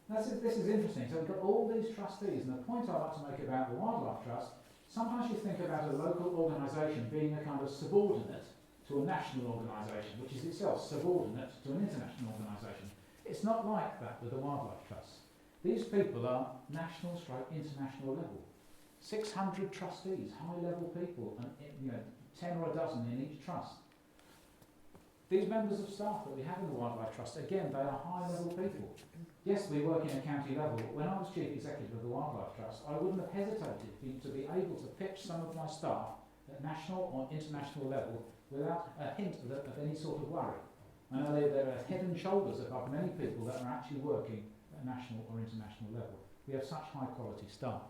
This is interesting. So we've got all these trustees, and the point I like to make about the Wildlife Trust, sometimes you think about a local organisation being a kind of subordinate to a national organisation, which is itself subordinate to an international organisation. It's not like that with the Wildlife Trust. These people are national/international level. 600 trustees, high-level people, and 10 or a dozen in each trust. These members of staff that we have in the Wildlife Trust, again, they are high-level people. Yes, we work in a county level, but when I was Chief Executive of the Wildlife Trust, I wouldn't have hesitated to be able to pitch some of my staff at national or international level without a hint of any sort of worry. I know they're head and shoulders above many people that are actually working at a national or international level. We have such high-quality staff.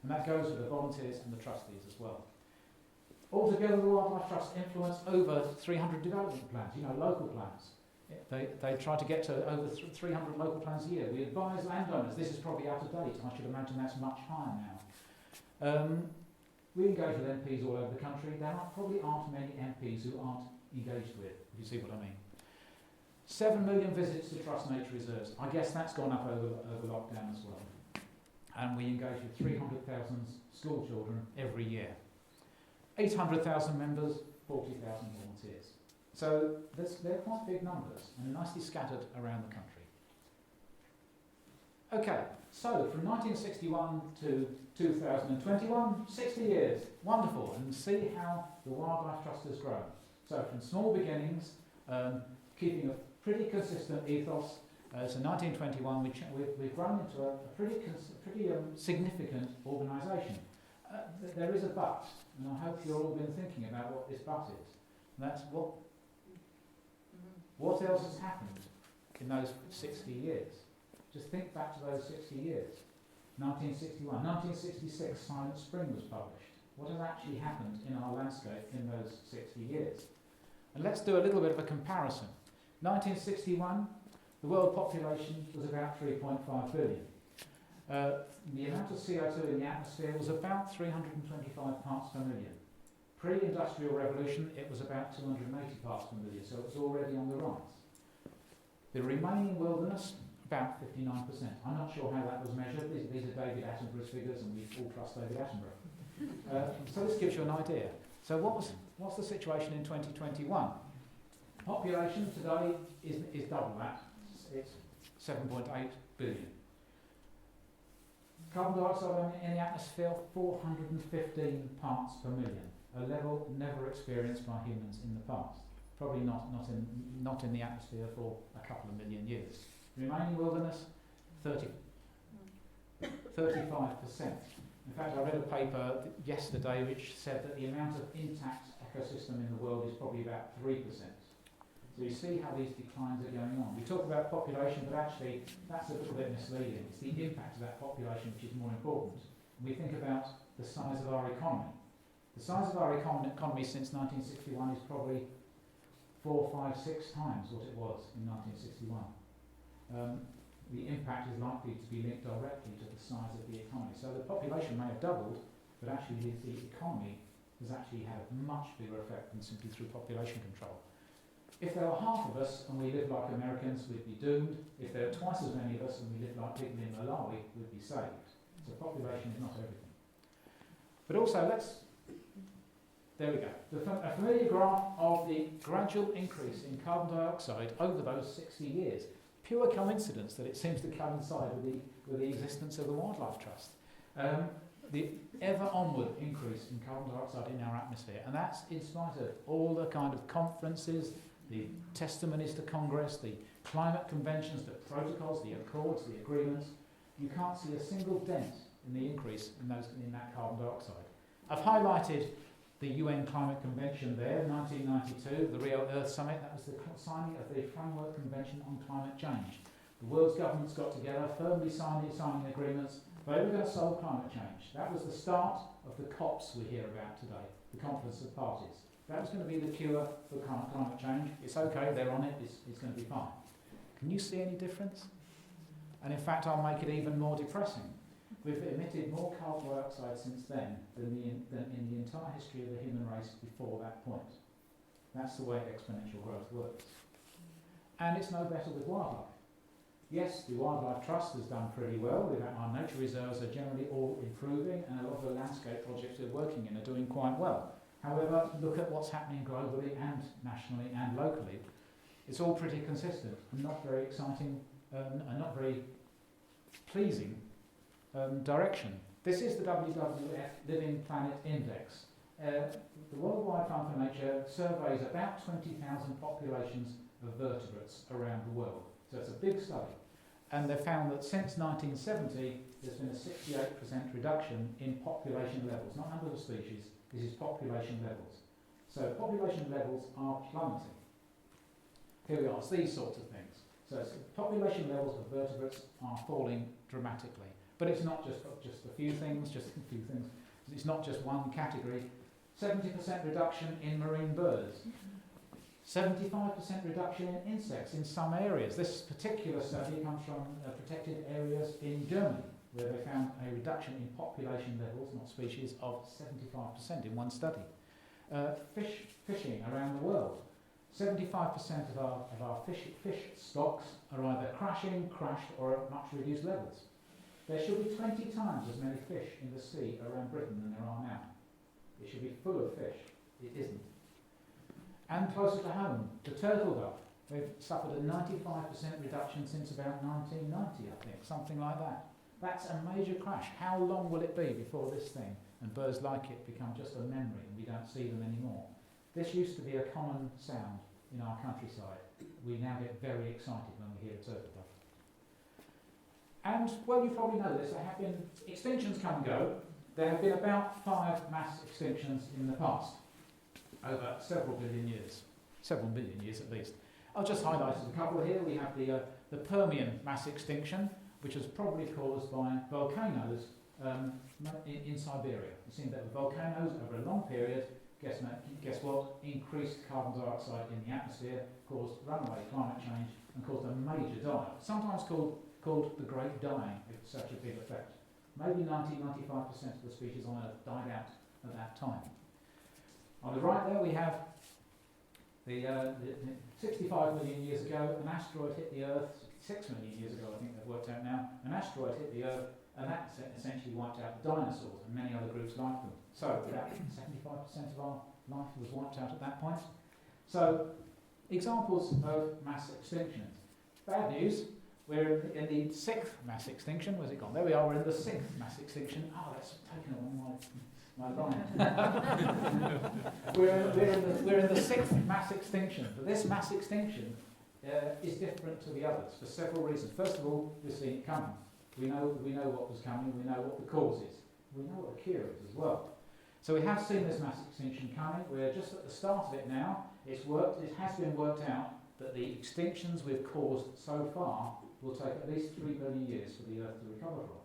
And that goes for the volunteers and the trustees as well. Altogether, the Wildlife Trust influence over 300 development plans, local plans. They try to get to over 300 local plans a year. We advise landowners. This is probably out of date. I should imagine that's much higher now. We engage with MPs all over the country. There probably aren't many MPs who aren't engaged with, if you see what I mean. 7 million visits to Trust Nature Reserves. I guess that's gone up over lockdown as well. And we engage with 300,000 school children every year. 800,000 members, 40,000 volunteers. So they're quite big numbers and nicely scattered around the country. Okay, so from 1961 to 2021, 60 years. Wonderful. And see how the Wildlife Trust has grown. So from small beginnings, keeping a pretty consistent ethos. So 1921, we've grown into a pretty significant organisation. There is a but, and I hope you've all been thinking about what this but is. And that's what else has happened in those 60 years? Just think back to those 60 years. 1961, 1966, Silent Spring was published. What has actually happened in our landscape in those 60 years? And let's do a little bit of a comparison. 1961, the world population was about 3.5 billion. The amount of CO2 in the atmosphere was about 325 parts per million. Pre-industrial revolution, it was about 280 parts per million, so it was already on the rise. The remaining wilderness, about 59%. I'm not sure how that was measured. These are David Attenborough's figures, and we all trust David Attenborough. So this gives you an idea. So what's the situation in 2021? Population today is double that. It's 7.8 billion. Carbon dioxide in the atmosphere, 415 parts per million, a level never experienced by humans in the past. Probably not in the atmosphere for a couple of million years. Remaining wilderness, 35%. In fact, I read a paper yesterday which said that the amount of intact ecosystem in the world is probably about 3%. So you see how these declines are going on. We talk about population, but actually that's a little bit misleading. It's the impact of that population which is more important. We think about the size of our economy. The size of our economy since 1961 is probably 4, 5, 6 times what it was in 1961. The impact is likely to be linked directly to the size of the economy. So the population may have doubled, but actually the economy has actually had a much bigger effect than simply through population control. If there were half of us and we lived like Americans, we'd be doomed. If there were twice as many of us and we lived like people in Malawi, we'd be saved. So population is not everything. But also, there we go. A familiar graph of the gradual increase in carbon dioxide over those 60 years. Pure coincidence that it seems to coincide with the existence of the Wildlife Trust. The ever onward increase in carbon dioxide in our atmosphere, and that's in spite of all the kind of conferences, the testimonies to Congress, the climate conventions, the protocols, the accords, the agreements. You can't see a single dent in the increase in that carbon dioxide. I've highlighted the UN Climate Convention there, 1992, the Rio Earth Summit. That was the signing of the Framework Convention on Climate Change. The world's governments got together, firmly signing agreements. They were going to solve climate change. That was the start of the COPs we hear about today, the Conference of Parties. That was going to be the cure for climate change. It's okay, they're on it, it's going to be fine. Can you see any difference? And in fact, I'll make it even more depressing. We've emitted more carbon dioxide since then than in the entire history of the human race before that point. That's the way exponential growth works. And it's no better with wildlife. Yes, the Wildlife Trust has done pretty well. Our nature reserves are generally all improving, and a lot of the landscape projects we're working in are doing quite well. However, look at what's happening globally and nationally and locally. It's all pretty consistent and not very exciting and not very pleasing direction. This is the WWF Living Planet Index. The World Wide Fund for Nature surveys about 20,000 populations of vertebrates around the world. So it's a big study. And they found that since 1970, there's been a 68% reduction in population levels, not number of species, this is population levels. So population levels are plummeting. Here we are, it's these sorts of things. So population levels of vertebrates are falling dramatically. But it's not just a few things, It's not just one category. 70% reduction in marine birds. 75% reduction in insects in some areas. This particular study comes from protected areas in Germany, where they found a reduction in population levels, not species, of 75% in one study. Fishing around the world. 75% of our fish stocks are either crashed, or at much reduced levels. There should be 20 times as many fish in the sea around Britain than there are now. It should be full of fish. It isn't. And closer to home, the turtle dove. They've suffered a 95% reduction since about 1990, I think, something like that. That's a major crash. How long will it be before this thing and birds like it become just a memory and we don't see them anymore? This used to be a common sound in our countryside. We now get very excited when we hear a turtle dove. And, well, you probably know this, there have been extinctions come and go. There have been about 5 mass extinctions in the past, over several million years at least. I'll just highlight a couple here. We have the Permian mass extinction, which was probably caused by volcanoes in Siberia. It seemed that the volcanoes over a long period, guess what, increased carbon dioxide in the atmosphere, caused runaway climate change, and caused a major die, sometimes called the Great Dying, with such a big effect. Maybe 90-95% of the species on Earth died out at that time. On the right there we have the 65 million years ago, an asteroid hit the Earth, 6 million years ago I think they've worked out now, an asteroid hit the Earth and that essentially wiped out the dinosaurs and many other groups like them. So about 75% of our life was wiped out at that point. So examples of mass extinctions. Bad news, we're in the 6th mass extinction. Where's it gone? There we are, we're in the 6th mass extinction. Oh, that's taken away my line. we're in the 6th mass extinction. But this mass extinction is different to the others for several reasons. First of all, we've seen it coming. We know what was coming, we know what the cause is. We know what the cure is as well. So we have seen this mass extinction coming. We're just at the start of it now. It has been worked out that the extinctions we've caused so far will take at least 3 billion years for the Earth to recover from.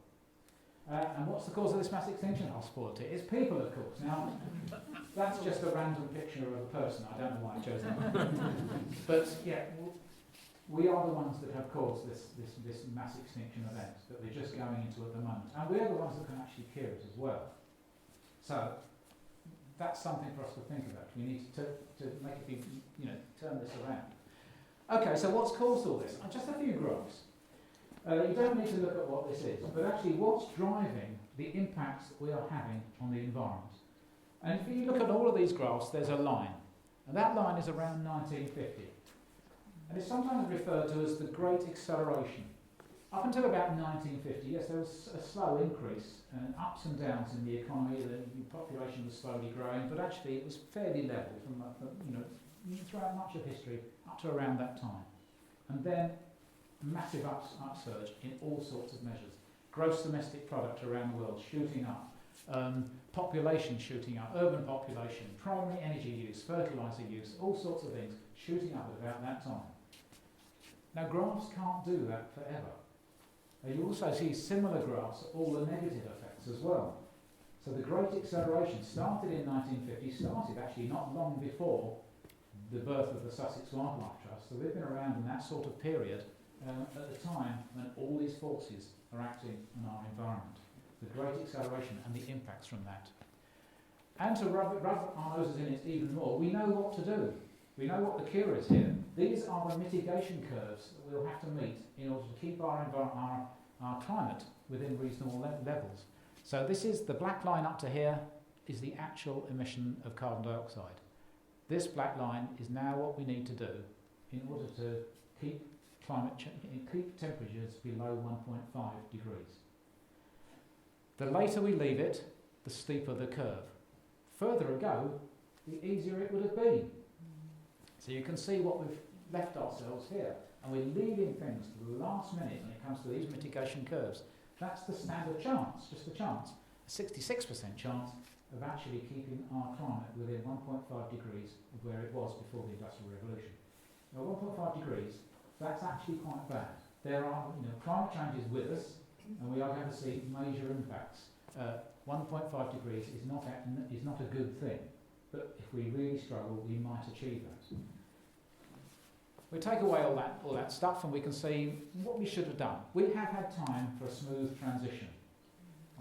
And what's the cause of this mass extinction? I'll spoil it. It's people, of course. Now, that's just a random picture of a person. I don't know why I chose that one. But yeah, we are the ones that have caused this mass extinction event that we're just going into at the moment. And we're the ones that can actually cure it as well. So that's something for us to think about. We need to make it be, turn this around. Okay, so what's caused all this? Just a few graphs. You don't need to look at what this is, but actually what's driving the impacts that we are having on the environment. And if you look at all of these graphs, there's a line. And that line is around 1950. And it's sometimes referred to as the Great Acceleration. Up until about 1950, yes, there was a slow increase and ups and downs in the economy. The population was slowly growing, but actually it was fairly level from throughout much of history up to around that time. And then massive upsurge in all sorts of measures. Gross domestic product around the world shooting up, population shooting up, urban population, primary energy use, fertiliser use, all sorts of things shooting up at about that time. Now graphs can't do that forever. You also see similar graphs at all the negative effects as well. So the Great Acceleration started in 1950, started actually not long before the birth of the Sussex Wildlife Trust. So we've been around in that sort of period at the time when all these forces are acting on our environment. The Great Acceleration and the impacts from that. And to rub our noses in it even more, we know what to do. We know what the cure is here. These are the mitigation curves that we'll have to meet in order to keep our climate within reasonable levels. So this is the black line up to here is the actual emission of carbon dioxide. This black line is now what we need to do in order to keep keep temperatures below 1.5 degrees. The later we leave it, the steeper the curve. Further ago, the easier it would have been. So you can see what we've left ourselves here, and we're leaving things to the last minute when it comes to these mitigation curves. That's the standard chance, just a chance, a 66% chance of actually keeping our climate within 1.5 degrees of where it was before the Industrial Revolution. Now 1.5 degrees, that's actually quite bad. There are, climate change is with us, and we are going to see major impacts. 1.5 degrees is not a good thing, but if we really struggle, we might achieve that. We take away all that stuff, and we can see what we should have done. We have had time for a smooth transition.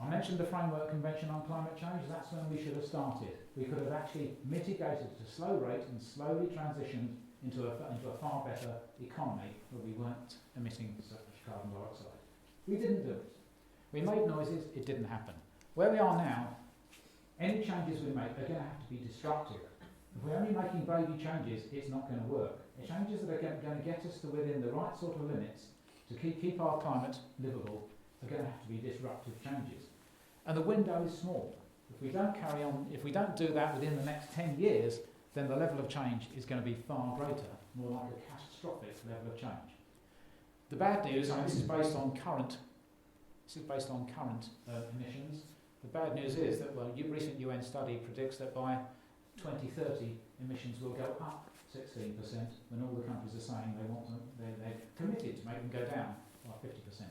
I mentioned the Framework Convention on Climate Change. That's when we should have started. We could have actually mitigated at a slow rate and slowly transitioned into a far better economy where we weren't emitting so much carbon dioxide. We didn't do it. We made noises, it didn't happen. Where we are now, any changes we make are going to have to be destructive. If we're only making baby changes, it's not going to work. The changes that are going to get us to within the right sort of limits to keep our climate livable are going to have to be disruptive changes. And the window is small. If we don't carry on, if we don't do that within the next 10 years, then the level of change is going to be far greater, more like a catastrophic level of change. The bad news, and this is based on current emissions. The bad news is that a recent UN study predicts that by 2030 emissions will go up 16%, when all the countries are saying they're committed to make them go down by 50%.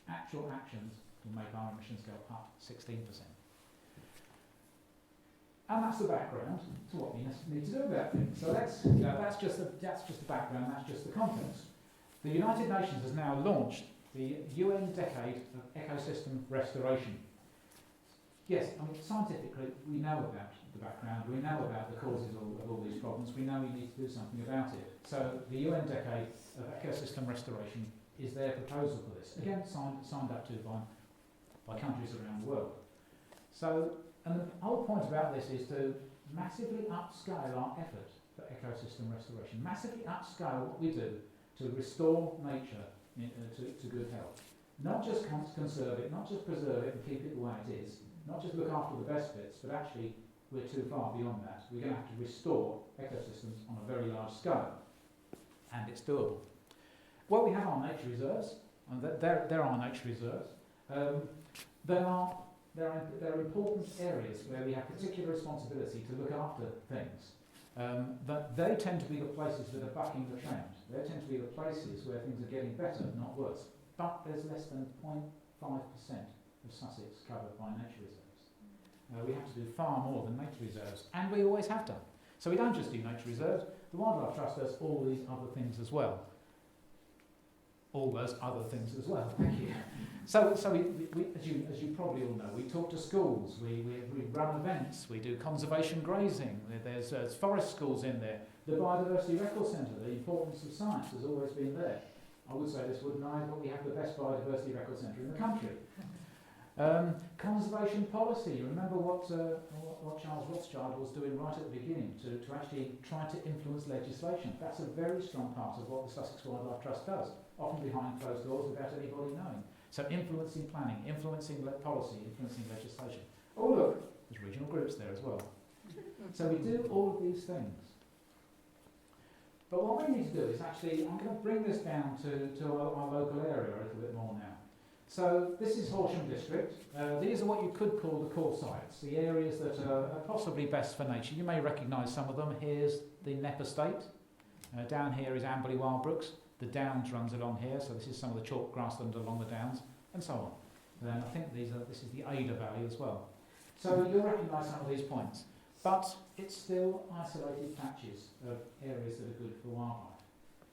Actual actions will make our emissions go up 16%. And that's the background to what we need to do about things. So that's just the background, that's just the context. The United Nations has now launched the UN Decade of Ecosystem Restoration. Yes, scientifically we know about the background, we know about the causes of all these problems, we know we need to do something about it. So the UN Decade of Ecosystem Restoration is their proposal for this. Again, signed up to by countries around the world. So, and the whole point about this is to massively upscale our effort for ecosystem restoration, massively upscale what we do to restore nature to good health. Not just conserve it, not just preserve it and keep it the way it is, not just look after the best bits, but actually we're too far beyond that. We're going to have to restore ecosystems on a very large scale, and it's doable. Well, we have our nature reserves, and there are nature reserves. There are important areas where we have particular responsibility to look after things. But they tend to be the places that are bucking the trend. They tend to be the places where things are getting better, not worse. But there's less than 0.5% of of Sussex covered by nature reserves. We have to do far more than nature reserves, and we always have done. So we don't just do nature reserves, the Wildlife Trust does all these other things as well. All those other things as well, thank you. So we as you probably all know, we talk to schools, we run events, we do conservation grazing, there's forest schools in there. The Biodiversity Record Centre, the importance of science has always been there. I would say this, wouldn't I, but we have the best Biodiversity Record Centre in the country. Conservation policy, remember what Charles Rothschild was doing right at the beginning, to actually try to influence legislation. That's a very strong part of what the Sussex Wildlife Trust does, often behind closed doors without anybody knowing. So influencing planning, influencing policy, influencing legislation. Oh look, there's regional groups there as well. So we do all of these things. But what we need to do is actually, I'm going to bring this down to our local area a little bit more now. So this is Horsham District. These are what you could call the core sites, the areas that are possibly best for nature. You may recognise some of them. Here's the Knepp Estate. Down here is Amberley Wildbrooks. The Downs runs along here, so this is some of the chalk grassland along the Downs, and so on. Then I think this is the Ada Valley as well. So you'll recognise some of these points. But it's still isolated patches of areas that are good for wildlife.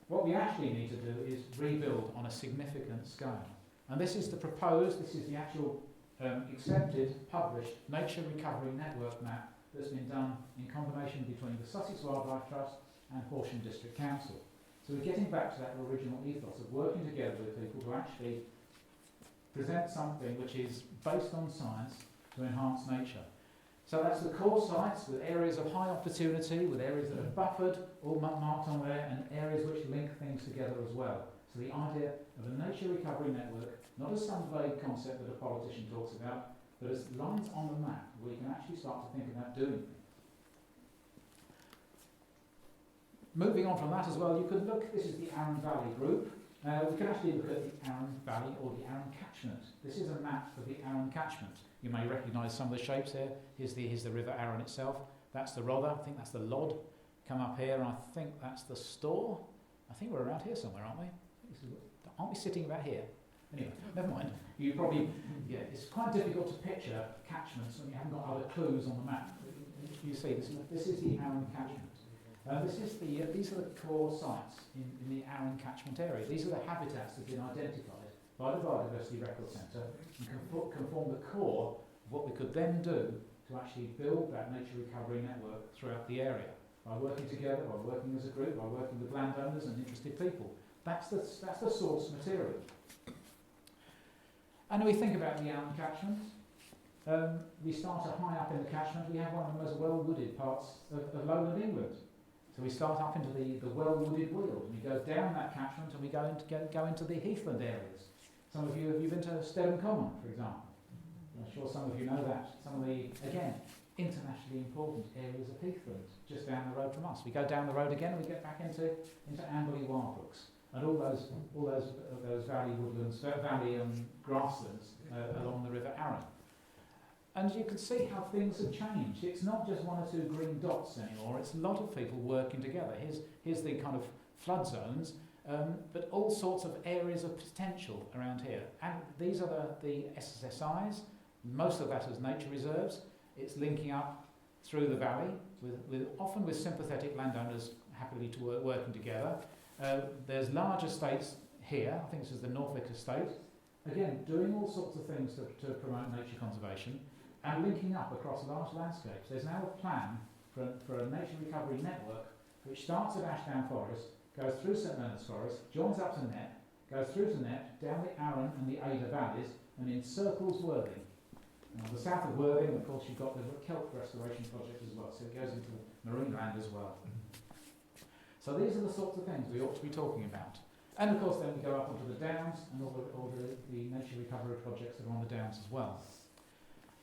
What we actually need to do is rebuild on a significant scale. And this is the actual accepted, published Nature Recovery Network map that's been done in combination between the Sussex Wildlife Trust and Horsham District Council. So we're getting back to that original ethos of working together with people to actually present something which is based on science to enhance nature. So that's the core sites with areas of high opportunity, with areas that are buffered, all marked on there, and areas which link things together as well. So the idea of a nature recovery network, not as some vague concept that a politician talks about, but as lines on the map where you can actually start to think about doing things. Moving on from that as well, you could look, this is the Arun Valley group. We can actually look at the Arun Valley or the Arun catchment. This is a map of the Arun catchment. You may recognise some of the shapes here. Here's the River Arun itself. That's the Rother. I think that's the Lod. Come up here, and I think that's the Store. I think we're around here somewhere, aren't we? Aren't we sitting about here? Anyway, never mind. You probably, yeah, it's quite difficult to picture catchments when you haven't got other clues on the map. You see, this is the Arun catchment. These are the core sites in the Arun catchment area. These are the habitats that have been identified by the Biodiversity Record Centre and can form the core of what we could then do to actually build that nature recovery network throughout the area by working together, by working as a group, by working with landowners and interested people. That's the source material. And when we think about the Arun catchment, we start high up in the catchment. We have one of the most well-wooded parts of lowland England. So we start up into the well-wooded Weald, and we go down that catchment and we go into the heathland areas. Some of you have been to Stedham Common, for example. I'm sure some of you know that. Some of the, again, internationally important areas of heathland just down the road from us. We go down the road again and we get back into Amberley Wildbrooks and all those valley woodlands, valley grasslands along the River Arun. And you can see how things have changed. It's not just one or two green dots anymore. It's a lot of people working together. Here's the kind of flood zones, but all sorts of areas of potential around here. And these are the SSSIs. Most of that is nature reserves. It's linking up through the valley, often with sympathetic landowners happily working together. There's large estates here. I think this is the Norfolk estate. Again, doing all sorts of things to promote nature conservation. And linking up across large landscapes. There's now a plan for a nature recovery network which starts at Ashdown Forest, goes through St Leonard's Forest, joins up to Knepp, goes through to Knepp, down the Arun and the Ada valleys, and encircles Worthing. And on the south of Worthing, of course, you've got the kelp restoration project as well, so it goes into marine land as well. So these are the sorts of things we ought to be talking about. And of course, then we go up onto the Downs and all the nature recovery projects that are on the Downs as well.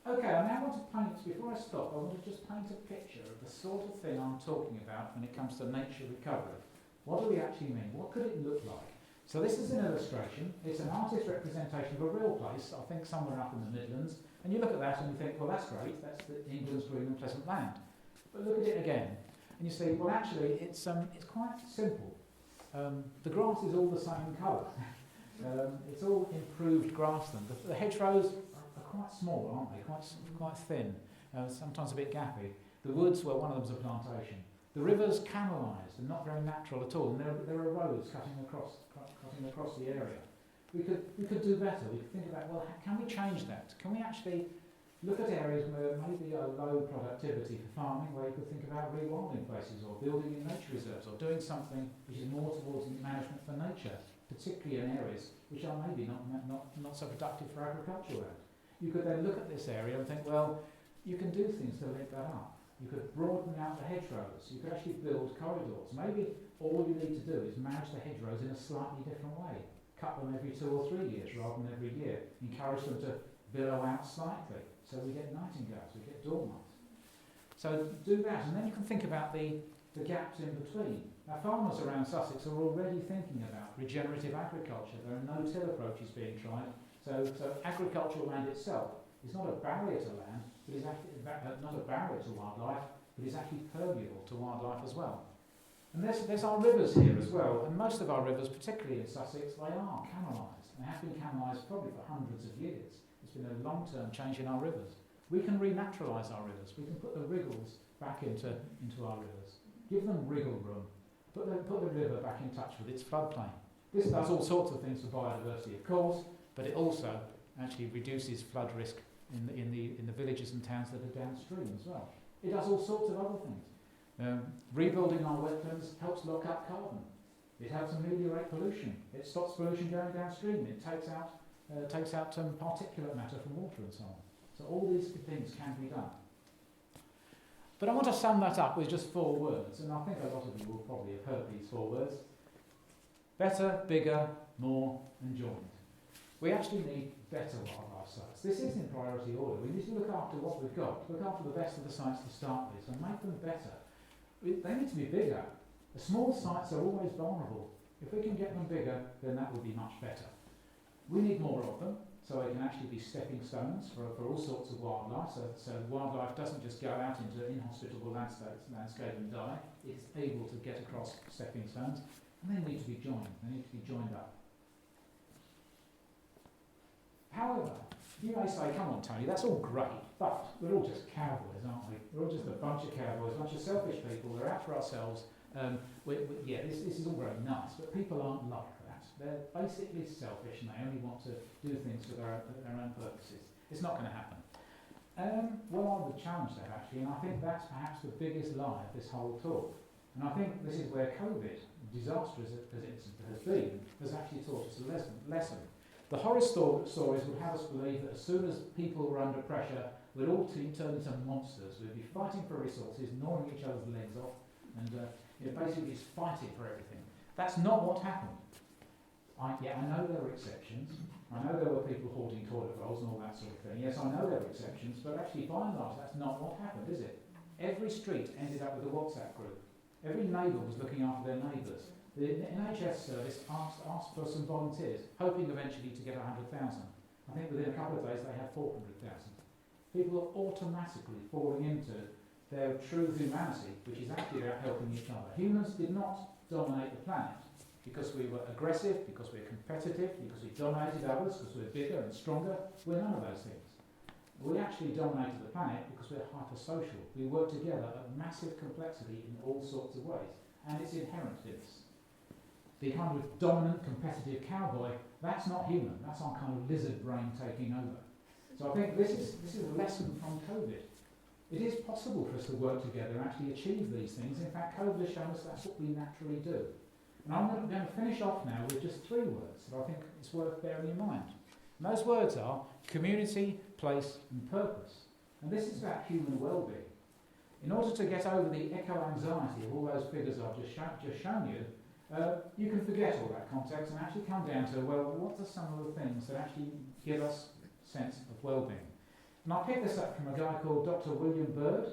Okay, I now want to paint, before I stop, I want to just paint a picture of the sort of thing I'm talking about when it comes to nature recovery. What do we actually mean? What could it look like? So this is an illustration. It's an artist's representation of a real place, I think somewhere up in the Midlands. And you look at that and you think, well, that's great. That's England's green and pleasant land. But look at it again. And you see, well, actually, it's quite simple. The grass is all the same colour. It's all improved grassland. The hedgerows are quite small, aren't they? Quite thin, sometimes a bit gappy. The woods, well, one of them's a plantation. The river's canalised and not very natural at all, and there are roads cutting across the area. We could do better. We could think about, well, can we change that? Can we actually look at areas where maybe a low productivity for farming, where you could think about rewilding places or building in nature reserves or doing something which is more towards management for nature, particularly in areas which are maybe not so productive for agricultural land. You could then look at this area and think, well, you can do things to link that up. You could broaden out the hedgerows. You could actually build corridors. Maybe all you need to do is manage the hedgerows in a slightly different way. Cut them every 2 or 3 years rather than every year. Encourage them to billow out slightly. So we get nightingales, we get dormice. So do that, and then you can think about the gaps in between. Now, farmers around Sussex are already thinking about regenerative agriculture. There are no-till approaches being tried. So agricultural land itself is not a barrier to land, but is actually not a barrier to wildlife, but is actually permeable to wildlife as well. And there's our rivers here as well, and most of our rivers, particularly in Sussex, they are canalised. They have been canalised probably for hundreds of years. It's been a long-term change in our rivers. We can renaturalise our rivers. We can put the wriggles back into our rivers. Give them wriggle room. Put the river back in touch with its floodplain. This does all sorts of things for biodiversity, of course, but it also actually reduces flood risk in the villages and towns that are downstream as well. It does all sorts of other things. Rebuilding our wetlands helps lock up carbon. It helps ameliorate pollution. It stops pollution going downstream. It takes out particulate matter from water and so on. So all these things can be done. But I want to sum that up with just 4 words, and I think a lot of you will probably have heard these 4 words. Better, bigger, more, and joined. We actually need better wildlife sites. This is in priority order. We need to look after what we've got, look after the best of the sites to start with, and make them better. They need to be bigger. The small sites are always vulnerable. If we can get them bigger, then that will be much better. We need more of them, so they can actually be stepping stones for all sorts of wildlife, so wildlife doesn't just go out into inhospitable landscape and die. It's able to get across stepping stones, and they need to be joined. They need to be joined up. However, you may say, come on Tony, that's all great, but we're all just cowboys, aren't we? We're all just a bunch of cowboys, a bunch of selfish people. We're out for ourselves. This is all very nice, but people aren't like that. They're basically selfish and they only want to do things for their own purposes. It's not going to happen. Well, I would challenge that actually, and I think that's perhaps the biggest lie of this whole talk. And I think this is where COVID, disastrous as it has been, has actually taught us a lesson. The horror stories would have us believe that as soon as people were under pressure, we'd all turn into monsters. We'd be fighting for resources, gnawing each other's legs off, and basically just fighting for everything. That's not what happened. I know there were exceptions. I know there were people hoarding toilet rolls and all that sort of thing. Yes, I know there were exceptions, but actually by and large that's not what happened, is it? Every street ended up with a WhatsApp group. Every neighbour was looking after their neighbours. The NHS service asked for some volunteers, hoping eventually to get 100,000. I think within a couple of days they had 400,000. People are automatically falling into their true humanity, which is actually about helping each other. Humans did not dominate the planet because we were aggressive, because we're competitive, because we dominated others, because we're bigger and stronger. We're none of those things. We actually dominated the planet because we're hypersocial. We work together at massive complexity in all sorts of ways, and it's inherent in us. The kind of dominant, competitive cowboy, that's not human. That's our kind of lizard brain taking over. So I think this is a lesson from COVID. It is possible for us to work together and actually achieve these things. In fact, COVID has shown us that's what we naturally do. And I'm going to finish off now with just 3 words that I think it's worth bearing in mind. And those words are community, place and purpose. And this is about human well-being. In order to get over the eco-anxiety of all those figures I've just shown you, you can forget all that context and actually come down to, well, what are some of the things that actually give us a sense of well-being? And I picked this up from a guy called Dr. William Bird,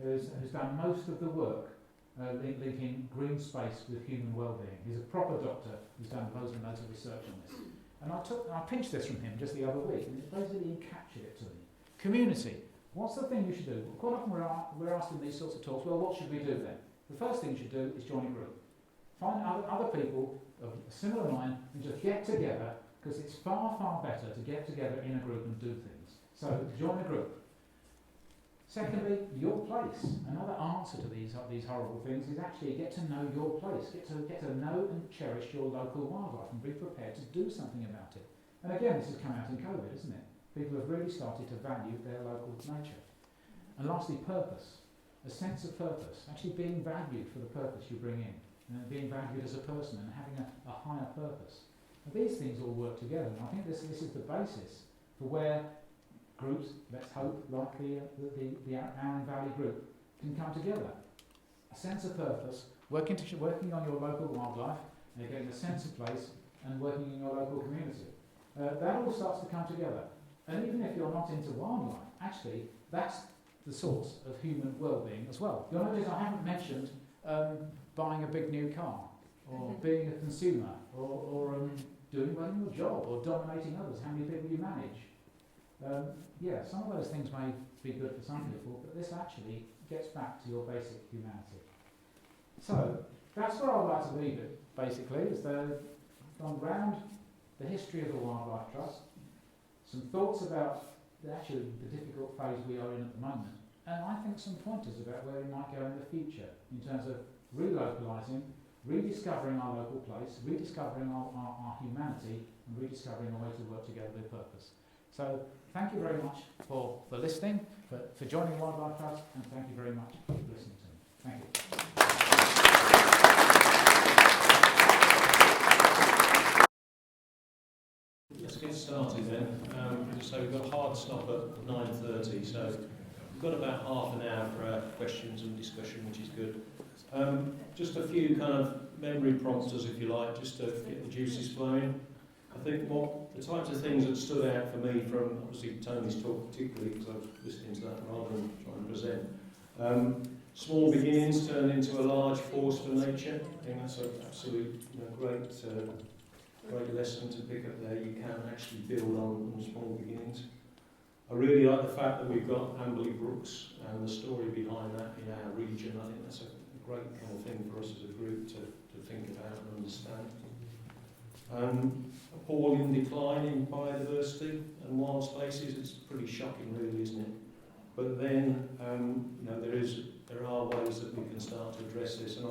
who's done most of the work linking green space with human well-being. He's a proper doctor who's done loads and loads of research on this. And I pinched this from him just the other week, and it basically encapsulated it to me. Community. What's the thing you should do? Quite often we're asked in these sorts of talks, well, what should we do then? The first thing you should do is join a group. Find other people of a similar mind and just get together, because it's far, far better to get together in a group and do things. So join a group. Secondly, your place. Another answer to these horrible things is actually get to know your place. Get to know and cherish your local wildlife and be prepared to do something about it. And again, this has come out in COVID, isn't it? People have really started to value their local nature. And lastly, purpose. A sense of purpose. Actually being valued for the purpose you bring in. And being valued as a person and having a higher purpose. And these things all work together. And I think this is the basis for where groups, let's hope, like the Arun Valley group, can come together. A sense of purpose, working on your local wildlife, and getting a sense of place, and working in your local community. That all starts to come together. And even if you're not into wildlife, actually, that's the source of human well-being as well. You'll notice I haven't mentioned buying a big new car, or being a consumer, or doing well in your job, or dominating others, how many people you manage. Yeah, some of those things may be good for some people, but this actually gets back to your basic humanity. So, that's where I'd like to leave it, basically, is gone round the history of the Wildlife Trust, some thoughts about the difficult phase we are in at the moment, and I think some pointers about where we might go in the future in terms of relocalising, rediscovering our local place, rediscovering our humanity, and rediscovering a way to work together with purpose. So thank you very much for listening, for joining Wildlife Trust, and thank you very much for listening to me. Thank you. Let's get started then. So we've got a hard stop at 9:30, so we've got about half an hour for our questions and discussion, which is good. Just a few kind of memory prompters, if you like, just to get the juices flowing. I think what the types of things that stood out for me from, obviously Tony's talk particularly, because I was listening to that rather than trying to present. Small beginnings turn into a large force for nature. I think that's an absolute great lesson to pick up there. You can actually build on small beginnings. I really like the fact that we've got Amberley Brooks and the story behind that in our region. I think that's a great kind of thing for us as a group to think about and understand. Appalling decline in biodiversity and wild spaces. It's pretty shocking, really, isn't it? But then, there are ways that we can start to address this. And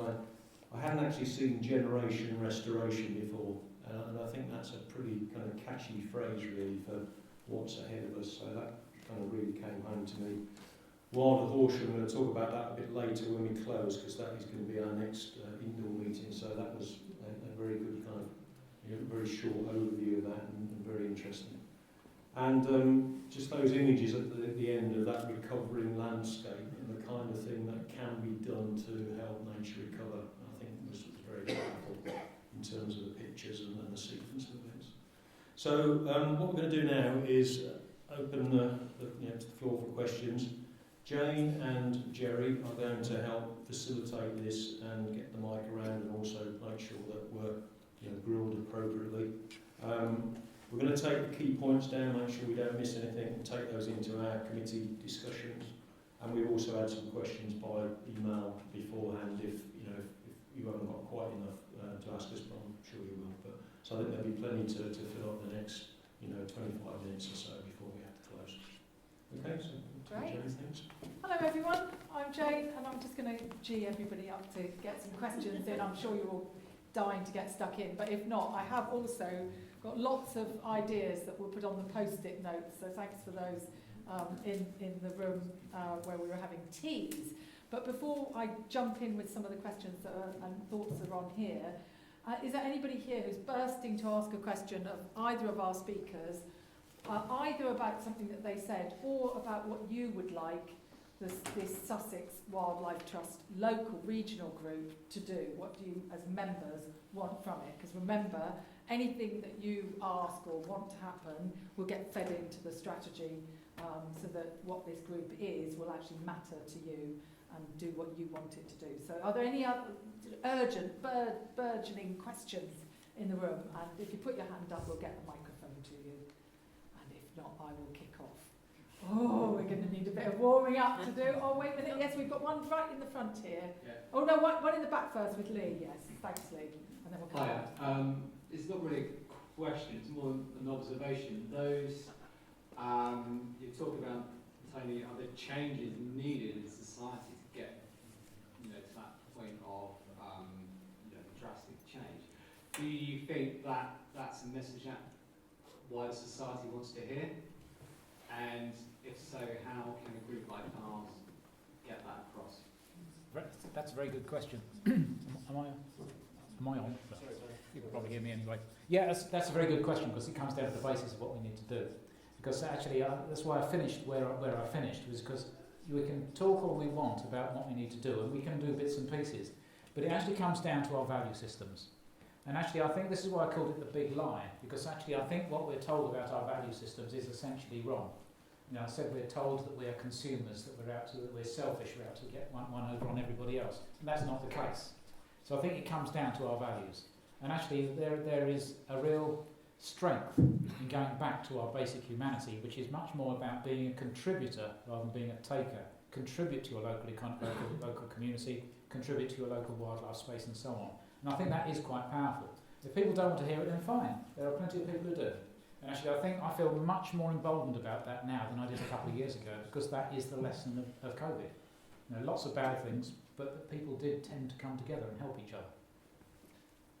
I hadn't actually seen generation restoration before, and I think that's a pretty kind of catchy phrase, really, for what's ahead of us. So that kind of really came home to me. Wild Horse, I'm going to talk about that a bit later when we close, because that is going to be our next indoor meeting. So that was a very good kind of very short overview of that, and very interesting. And just those images at the end of that recovering landscape and the kind of thing that can be done to help nature recover, I think was very powerful in terms of the pictures and the sequence of events. So what we're going to do now is open the floor for questions. Jane and Jerry are going to help facilitate this and get the mic around, and also make sure that we're grilled appropriately. We're going to take the key points down, make sure we don't miss anything, and take those into our committee discussions. And we've also had some questions by email beforehand if you haven't got quite enough to ask us, but I'm sure you will. So I think there'll be plenty to fill up the next 25 minutes or so before we have to close. Okay, so Great. Jane, thanks. Hello everyone, I'm Jane, and I'm just going to gee everybody up to get some questions in. I'm sure you're all dying to get stuck in, but if not, I have also got lots of ideas that we'll put on the post-it notes, so thanks for those in the room where we were having teas. But before I jump in with some of the questions and thoughts that are on here, is there anybody here who's bursting to ask a question of either of our speakers, either about something that they said or about what you would like this Sussex Wildlife Trust local regional group to do? What do you as members want from it? Because remember, anything that you ask or want to happen will get fed into the strategy, so that what this group is will actually matter to you and do what you want it to do. So are there any other urgent, burgeoning questions in the room? And if you put your hand up, we'll get the microphone to you. And if not, I will kick off. Oh, we're going to need a bit of warming up to do. Oh, wait a minute. Yes, we've got one right in the front here. Yeah. Oh, no, one in the back first with Lee. Yes, thanks, Lee. And then we'll come Hiya. It's not really a question, it's more an observation. Those, you're any other changes needed in society to get, to that point of, drastic change. Do you think that that's a message that wider society wants to hear? And if so, how can a group like ours get that across? That's a very good question. Am I on? Sorry. You can probably hear me anyway. Yeah, that's a very good question because it comes down to the basis of what we need to do. Because actually, that's why I finished where I finished, was because we can talk all we want about what we need to do, and we can do bits and pieces, but it actually comes down to our value systems. And actually, I think this is why I called it the big lie, because actually I think what we're told about our value systems is essentially wrong. I said we're told that we are consumers, that we're selfish, we're out to get one over on everybody else. And that's not the case. So I think it comes down to our values. And actually there is a real strength in going back to our basic humanity, which is much more about being a contributor rather than being a taker. Contribute to your local community, contribute to your local wildlife space and so on. And I think that is quite powerful. If people don't want to hear it, then fine. There are plenty of people who do. And actually, I feel much more emboldened about that now than I did a couple of years ago, because that is the lesson of COVID. Lots of bad things, but people did tend to come together and help each other.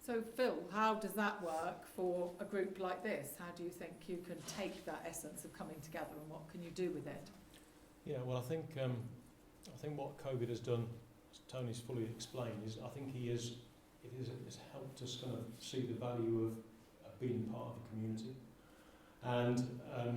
So Phil, how does that work for a group like this? How do you think you can take that essence of coming together, and what can you do with it? Yeah, well, I think what COVID has done, as Tony's fully explained, is I think it has helped us kind of see the value of being part of a community. And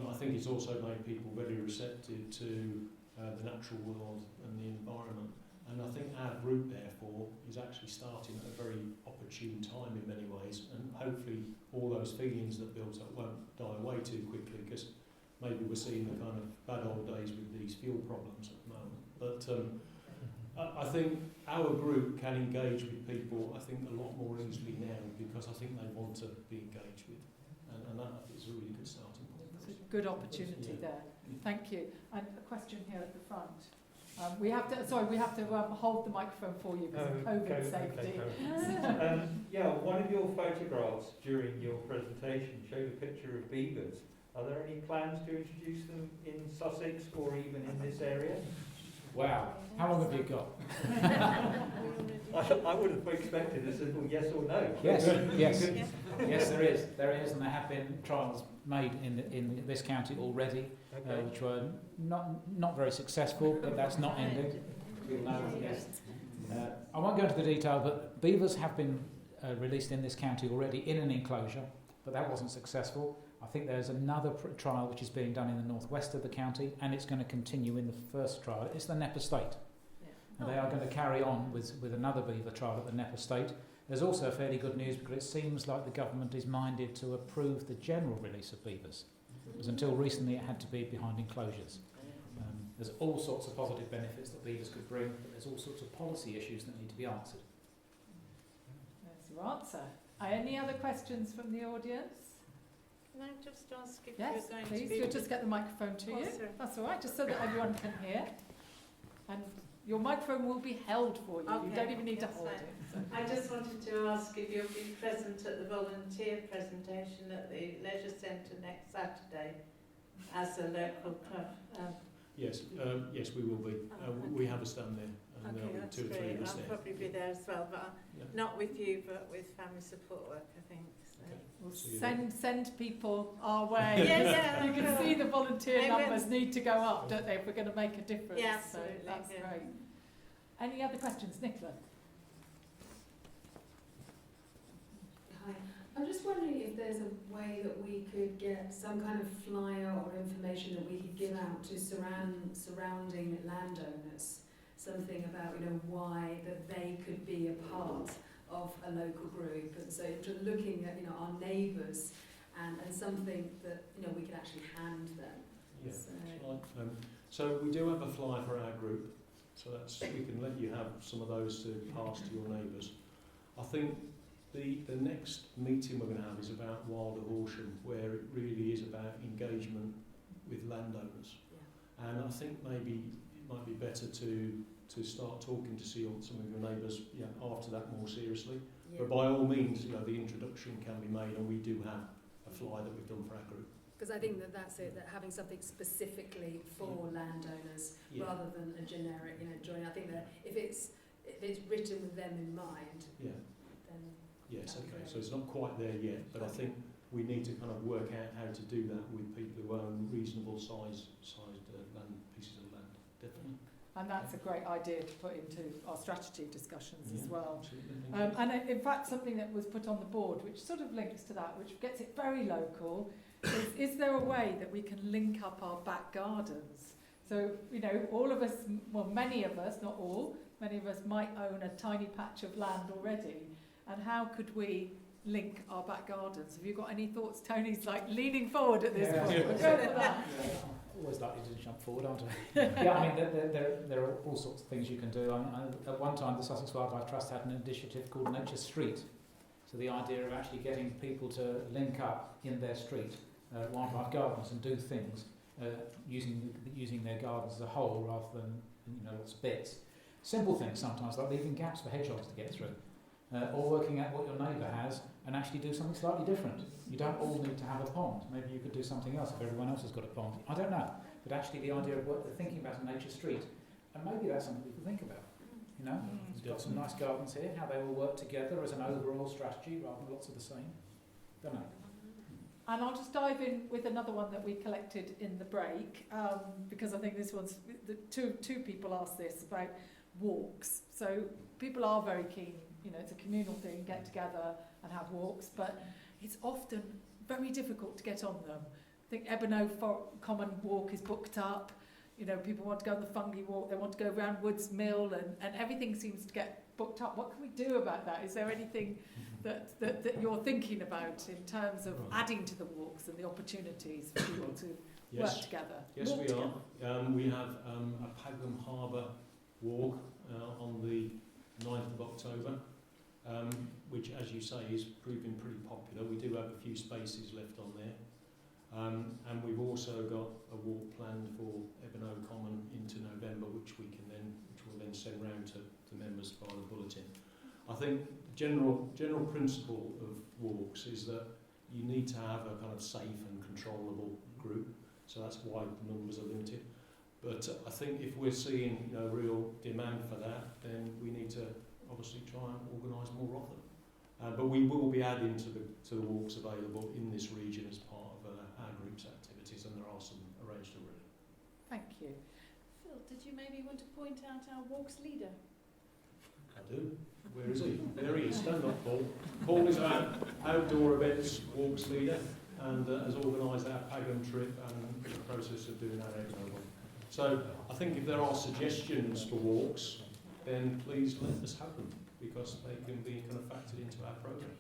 I think it's also made people very receptive to the natural world and the environment. And I think our group, therefore, is actually starting at a very opportune time in many ways. And hopefully all those feelings that built up won't die away too quickly, because maybe we're seeing the kind of bad old days with these fuel problems at the moment. But I think our group can engage with people, I think, a lot more easily now, because I think they want to be engaged with. And that is a really good starting point. It's a good opportunity there. Thank you. And a question here at the front. We have to hold the microphone for you because of COVID safety. One of your photographs during your presentation showed a picture of beavers. Are there any plans to introduce them in Sussex or even in this area? Wow. How long have you got? I would have expected a simple yes or no. Yes, there is, and there have been trials made in this county already, which were not very successful, but that's not ending. I won't go into the detail, but beavers have been released in this county already in an enclosure, but that wasn't successful. I think there's another trial which is being done in the northwest of the county, and it's going to continue in the first trial. It's the Nep Estate. And they are going to carry on with another beaver trial at the Nep Estate. There's also fairly good news, because it seems like the government is minded to approve the general release of beavers, because until recently it had to be behind enclosures. There's all sorts of positive benefits that beavers could bring, but there's all sorts of policy issues that need to be answered. There's your answer. Any other questions from the audience? Can I just ask if Yes, you're going please. to be... You'll just get the microphone to you. Sorry. That's all right, just so that everyone can hear. And your microphone will be held for you. Okay, You don't even need to that's hold fine. it. So. I just wanted to ask if you'll be present at the volunteer presentation at the Leisure Centre next Saturday as a local club. Yes, we will be. We have a stand there, and Okay, there'll be that's 2 or 3 great. of us I'll there. probably be there as well, but Yeah. not with you, but with family support work, I think. So. Okay. We'll See you send people our way. Yeah, You can see the volunteer I will. numbers need to go up, don't they, if we're going to make a difference. Yeah, so absolutely, that's yeah. great. Any other questions, Nicola? Hi. I'm just wondering if there's a way that we could get some kind of flyer or information that we could give out to surrounding landowners. Something about, why that they could be a part of a local group. And so just looking at, our neighbours and something that, we can actually hand them. Yeah. So, So we do have a flyer for our group, so we can let you have some of those to pass to your neighbours. I think the next meeting we're going to have is about Wilder Horsham, where it really is about engagement with landowners. yeah. And I think maybe it might be better to start talking to see some of your neighbours after that more seriously. Yeah. But by all means, the introduction can be made, and we do have a flyer that we've done for our group. Because I think that that's it, that having something specifically for landowners Yeah. rather than a generic, join. I think that if it's written with them in mind, Yeah. then Yes, That'd be okay, great. so it's not quite there yet, but I think we need to kind of work out how to do that with people who own reasonable sized land, pieces of land, definitely. And that's a great idea to put into our strategy discussions as Yeah, well. absolutely, thank you. And in fact, something that was put on the board, which sort of links to that, which gets it very local, is there a way that we can link up our back gardens? So, all of us, well, many of us, not all, many of us might own a tiny patch of land already. And how could we link our back gardens? Have you got any thoughts? Tony's like leaning forward at this Yeah. point. Yeah. We'll go for that. Always likely to jump forward, aren't I? Yeah, I mean, there are all sorts of things you can do. At one time, the Sussex Wildlife Trust had an initiative called Nature Street. So the idea of actually getting people to link up in their street, wildlife gardens, and do things using their gardens as a whole rather than lots of bits. Simple things sometimes, like leaving gaps for hedgehogs to get through, or working out what your neighbour has and actually do something slightly different. You don't all need to have a pond. Maybe you could do something else if everyone else has got a pond. I don't know. But actually the idea of what they're thinking about a nature street, and maybe that's something we can think about. We've got some nice gardens here, how they all work together as an overall strategy rather than lots of the same. Don't know. And I'll just dive in with another one that we collected in the break, because I think this one's, the two people asked this about walks. So people are very keen, it's a communal thing, get together and have walks, but it's often very difficult to get on them. I think Ebeno Common Walk is booked up. People want to go on the fungi walk, they want to go around Woods Mill, and everything seems to get booked up. What can we do about that? Is there anything that you're thinking about in terms of adding to the walks and the opportunities for people to work together? Yes, walk we together? are. We have a Pagham Harbour walk on the 9th of October, which, as you say, is proving pretty popular. We do have a few spaces left on there. And we've also got a walk planned for Ebeno Common into November, which we'll then send round to members via the bulletin. I think the general principle of walks is that you need to have a kind of safe and controllable group, so that's why the numbers are limited. But I think if we're seeing real demand for that, then we need to obviously try and organise more of them. But we will be adding to the walks available in this region as part of our group's activities, and there are some arranged already. Thank you. Phil, did you maybe want to point out our walks leader? I do. Where is he? There he is. Stand up, Paul. Paul is our outdoor events walks leader and has organised our Pagham trip and in the process of doing our outdoor one. So I think if there are suggestions for walks, then please let us have them, because they can be kind of factored into our programme.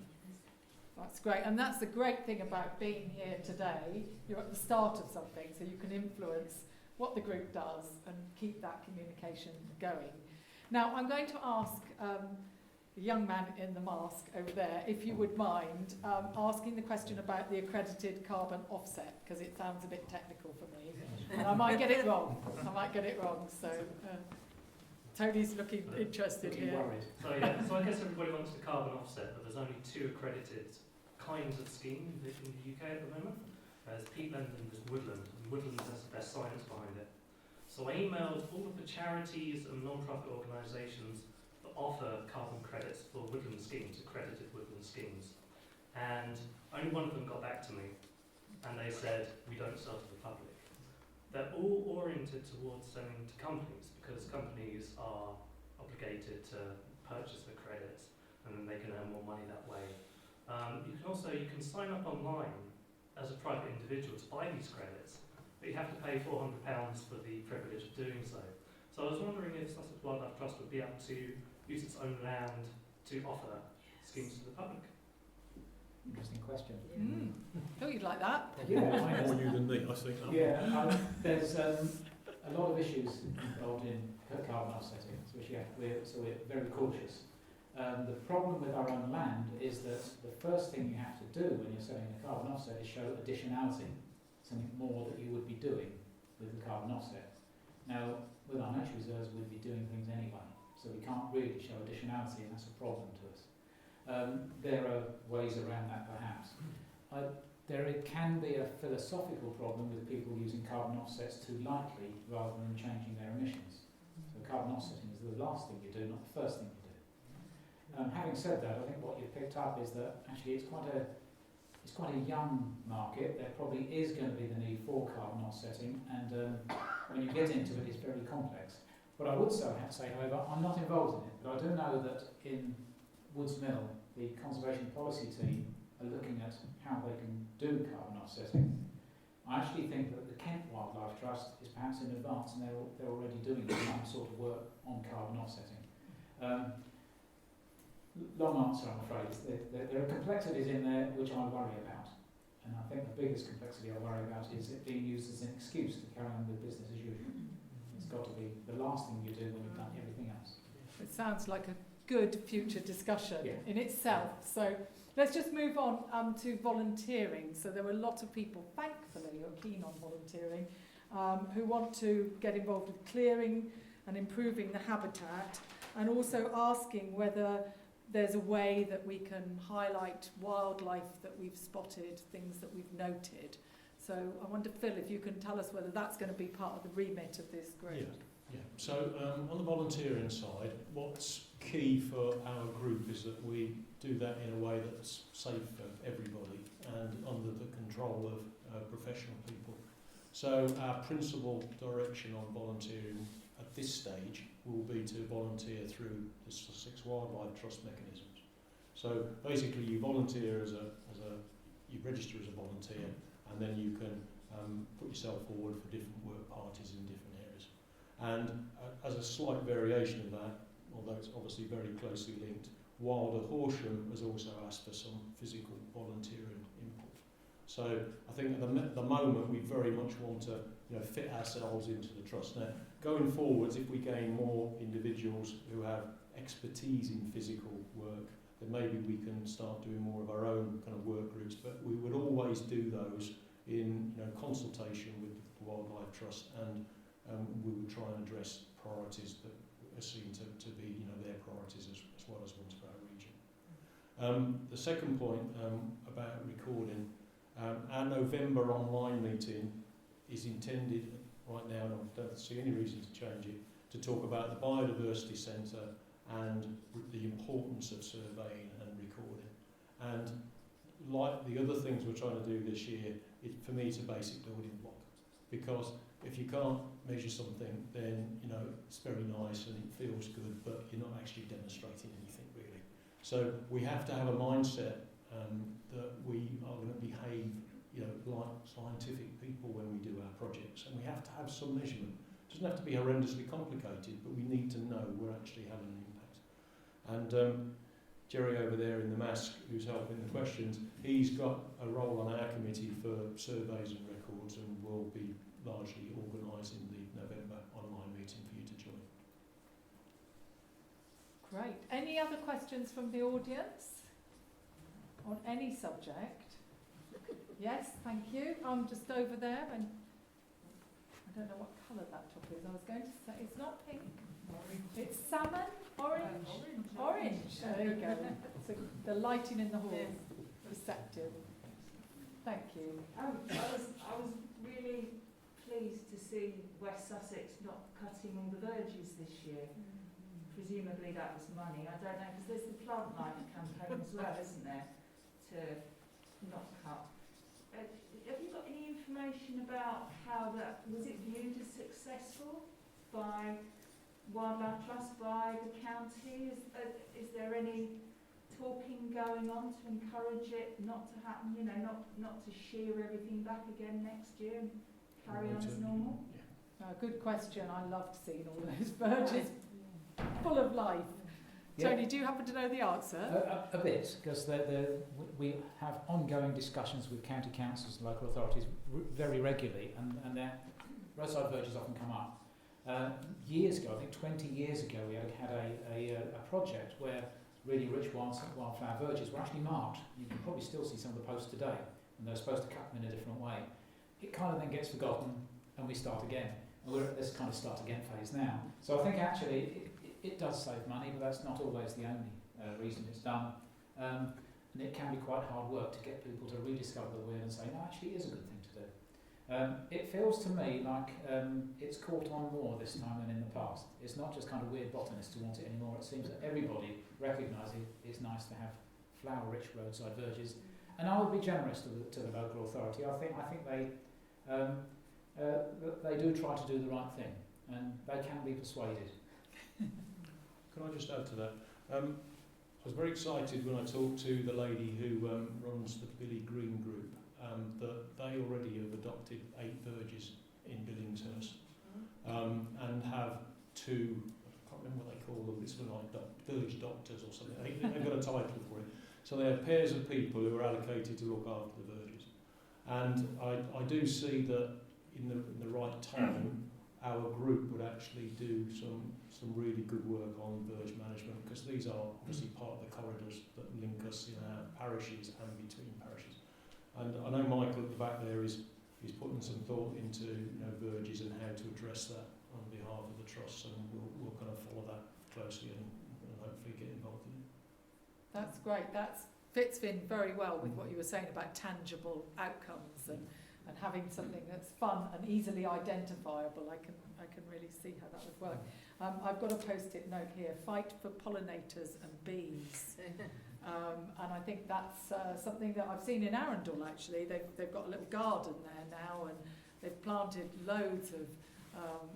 That's great, and that's the great thing about being here today. You're at the start of something, so you can influence what the group does and keep that communication going. Now, I'm going to ask the young man in the mask over there, if you would mind, asking the question about the accredited carbon offset, because it sounds a bit technical for me, and I might get it wrong. So Tony's looking interested here. Worried. So I guess everybody wants the carbon offset, but there's only 2 accredited kinds of scheme in the UK at the moment. There's peatland and there's woodland. And woodland has the best science behind it. So I emailed all of the charities and non-profit organisations that offer carbon credits for woodland schemes, accredited woodland schemes. And only one of them got back to me, and they said, we don't sell to the public. They're all oriented towards selling to companies, because companies are obligated to purchase the credits, and then they can earn more money that way. You can sign up online as a private individual to buy these credits, but you have to pay £400 for the privilege of doing so. So I was wondering if Sussex Wildlife Trust would be able to use its own land to offer schemes to the public. Interesting question. Thought you'd like that. Yeah, More you than me, I think. Yeah, there's a lot of issues involved in carbon offsetting, so we're very cautious. The problem with our own land is that the first thing you have to do when you're selling a carbon offset is show additionality, something more that you would be doing with the carbon offset. Now, with our nature reserves, we'd be doing things anyway, so we can't really show additionality, and that's a problem to us. There are ways around that, perhaps. can be a philosophical problem with people using carbon offsets too lightly rather than changing their emissions. So carbon offsetting is the last thing you do, not the first thing you do. Having said that, I think what you've picked up is that actually it's quite a young market. There probably is going to be the need for carbon offsetting, and when you get into it, it's very complex. What I would say, however, I'm not involved in it, but I do know that in Woods Mill, the conservation policy team are looking at how they can do carbon offsetting. I actually think that the Kent Wildlife Trust is perhaps in advance, and they're already doing some sort of work on carbon offsetting. Long answer, I'm afraid. There are complexities in there which I worry about, and I think the biggest complexity I worry about is it being used as an excuse to carry on with business as usual. It's got to be the last thing you do when you've done everything else. It sounds like a good future discussion in itself. So let's just move on to volunteering. So there were a lot of people, thankfully, who are keen on volunteering, who want to get involved with clearing and improving the habitat, and also asking whether there's a way that we can highlight wildlife that we've spotted, things that we've noted. So I wonder, Phil, if you can tell us whether that's going to be part of the remit of this group. Yeah. So on the volunteering side, what's key for our group is that we do that in a way that's safe for everybody and under the control of professional people. So our principal direction on volunteering at this stage will be to volunteer through the Sussex Wildlife Trust mechanisms. So basically you volunteer you register as a volunteer, and then you can put yourself forward for different work parties in different areas. And as a slight variation of that, although it's obviously very closely linked, Wilder Horsham has also asked for some physical volunteering input. So I think at the moment we very much want to fit ourselves into the trust. Now, going forwards, if we gain more individuals who have expertise in physical work, then maybe we can start doing more of our own kind of work groups. But we would always do those in consultation with the Wildlife Trust, and we would try and address priorities that are seen to be their priorities as well as ones for our region. The second point about recording, our November online meeting is intended right now, and I don't see any reason to change it, to talk about the Biodiversity Centre and the importance of surveying and recording. And like the other things we're trying to do this year, for me it's a basic building block, because if you can't measure something, then it's very nice and it feels good, but you're not actually demonstrating anything really. So we have to have a mindset that we are going to behave like scientific people when we do our projects, and we have to have some measurement. It doesn't have to be horrendously complicated, but we need to know we're actually having an impact. And Jerry over there in the mask, who's helping the questions, he's got a role on our committee for surveys and records, and will be largely organising the November online meeting for you to join. Great. Any other questions from the audience on any subject? Yes, thank you. I'm just over there, and I don't know what colour that top is. I was going to say it's not pink. It's salmon, orange. Orange. There you go. So the lighting in the hall is receptive. Thank you. I was really pleased to see West Sussex not cutting all the verges this year. Presumably that was money. I don't know, because there's the plant life campaign as well, isn't there, to not cut. Have you got any information about how that was it viewed as successful by Wildlife Trust, by the county? Is there any talking going on to encourage it not to happen? Not to shear everything back again next year and carry on as normal? Good question. I loved seeing all those verges full of life. Tony, do you happen to know the answer? A bit, because we have ongoing discussions with county councils and local authorities very regularly, and their roadside verges often come up. Years ago, I think 20 years ago, we had a project where really rich wildflower verges were actually marked. You can probably still see some of the posts today, and they're supposed to cut them in a different way. It kind of then gets forgotten, and we start again. And we're at this kind of start again phase now. So I think actually it does save money, but that's not always the only reason it's done. and it can be quite hard work to get people to rediscover the weird and say, no, actually it is a good thing to do. It feels to me like it's caught on more this time than in the past. It's not just kind of weird botanists who want it anymore. It seems that everybody recognises it's nice to have flower-rich roadside verges. And I would be generous to the local authority. I think they do try to do the right thing, and they can be persuaded. Can I just add to that? I was very excited when I talked to the lady who runs the Billy Green group, that they already have adopted 8 verges in Billingshurst, and have 2, I can't remember what they call them, it's like village doctors or something. They've got a title for it. So they have pairs of people who are allocated to look after the verges. And I do see that in the right time, our group would actually do some really good work on verge management, because these are obviously part of the corridors that link us in our parishes and between parishes. And I know Michael at the back there is putting some thought into verges and how to address that on behalf of the trust, and we'll kind of follow that closely and hopefully get involved in it. That's great. That fits in very well with what you were saying about tangible outcomes and having something that's fun and easily identifiable. I can really see how that would work. I've got a post-it note here: fight for pollinators and bees. And I think that's something that I've seen in Arundel. Actually, they've got a little garden there now, and they've planted loads of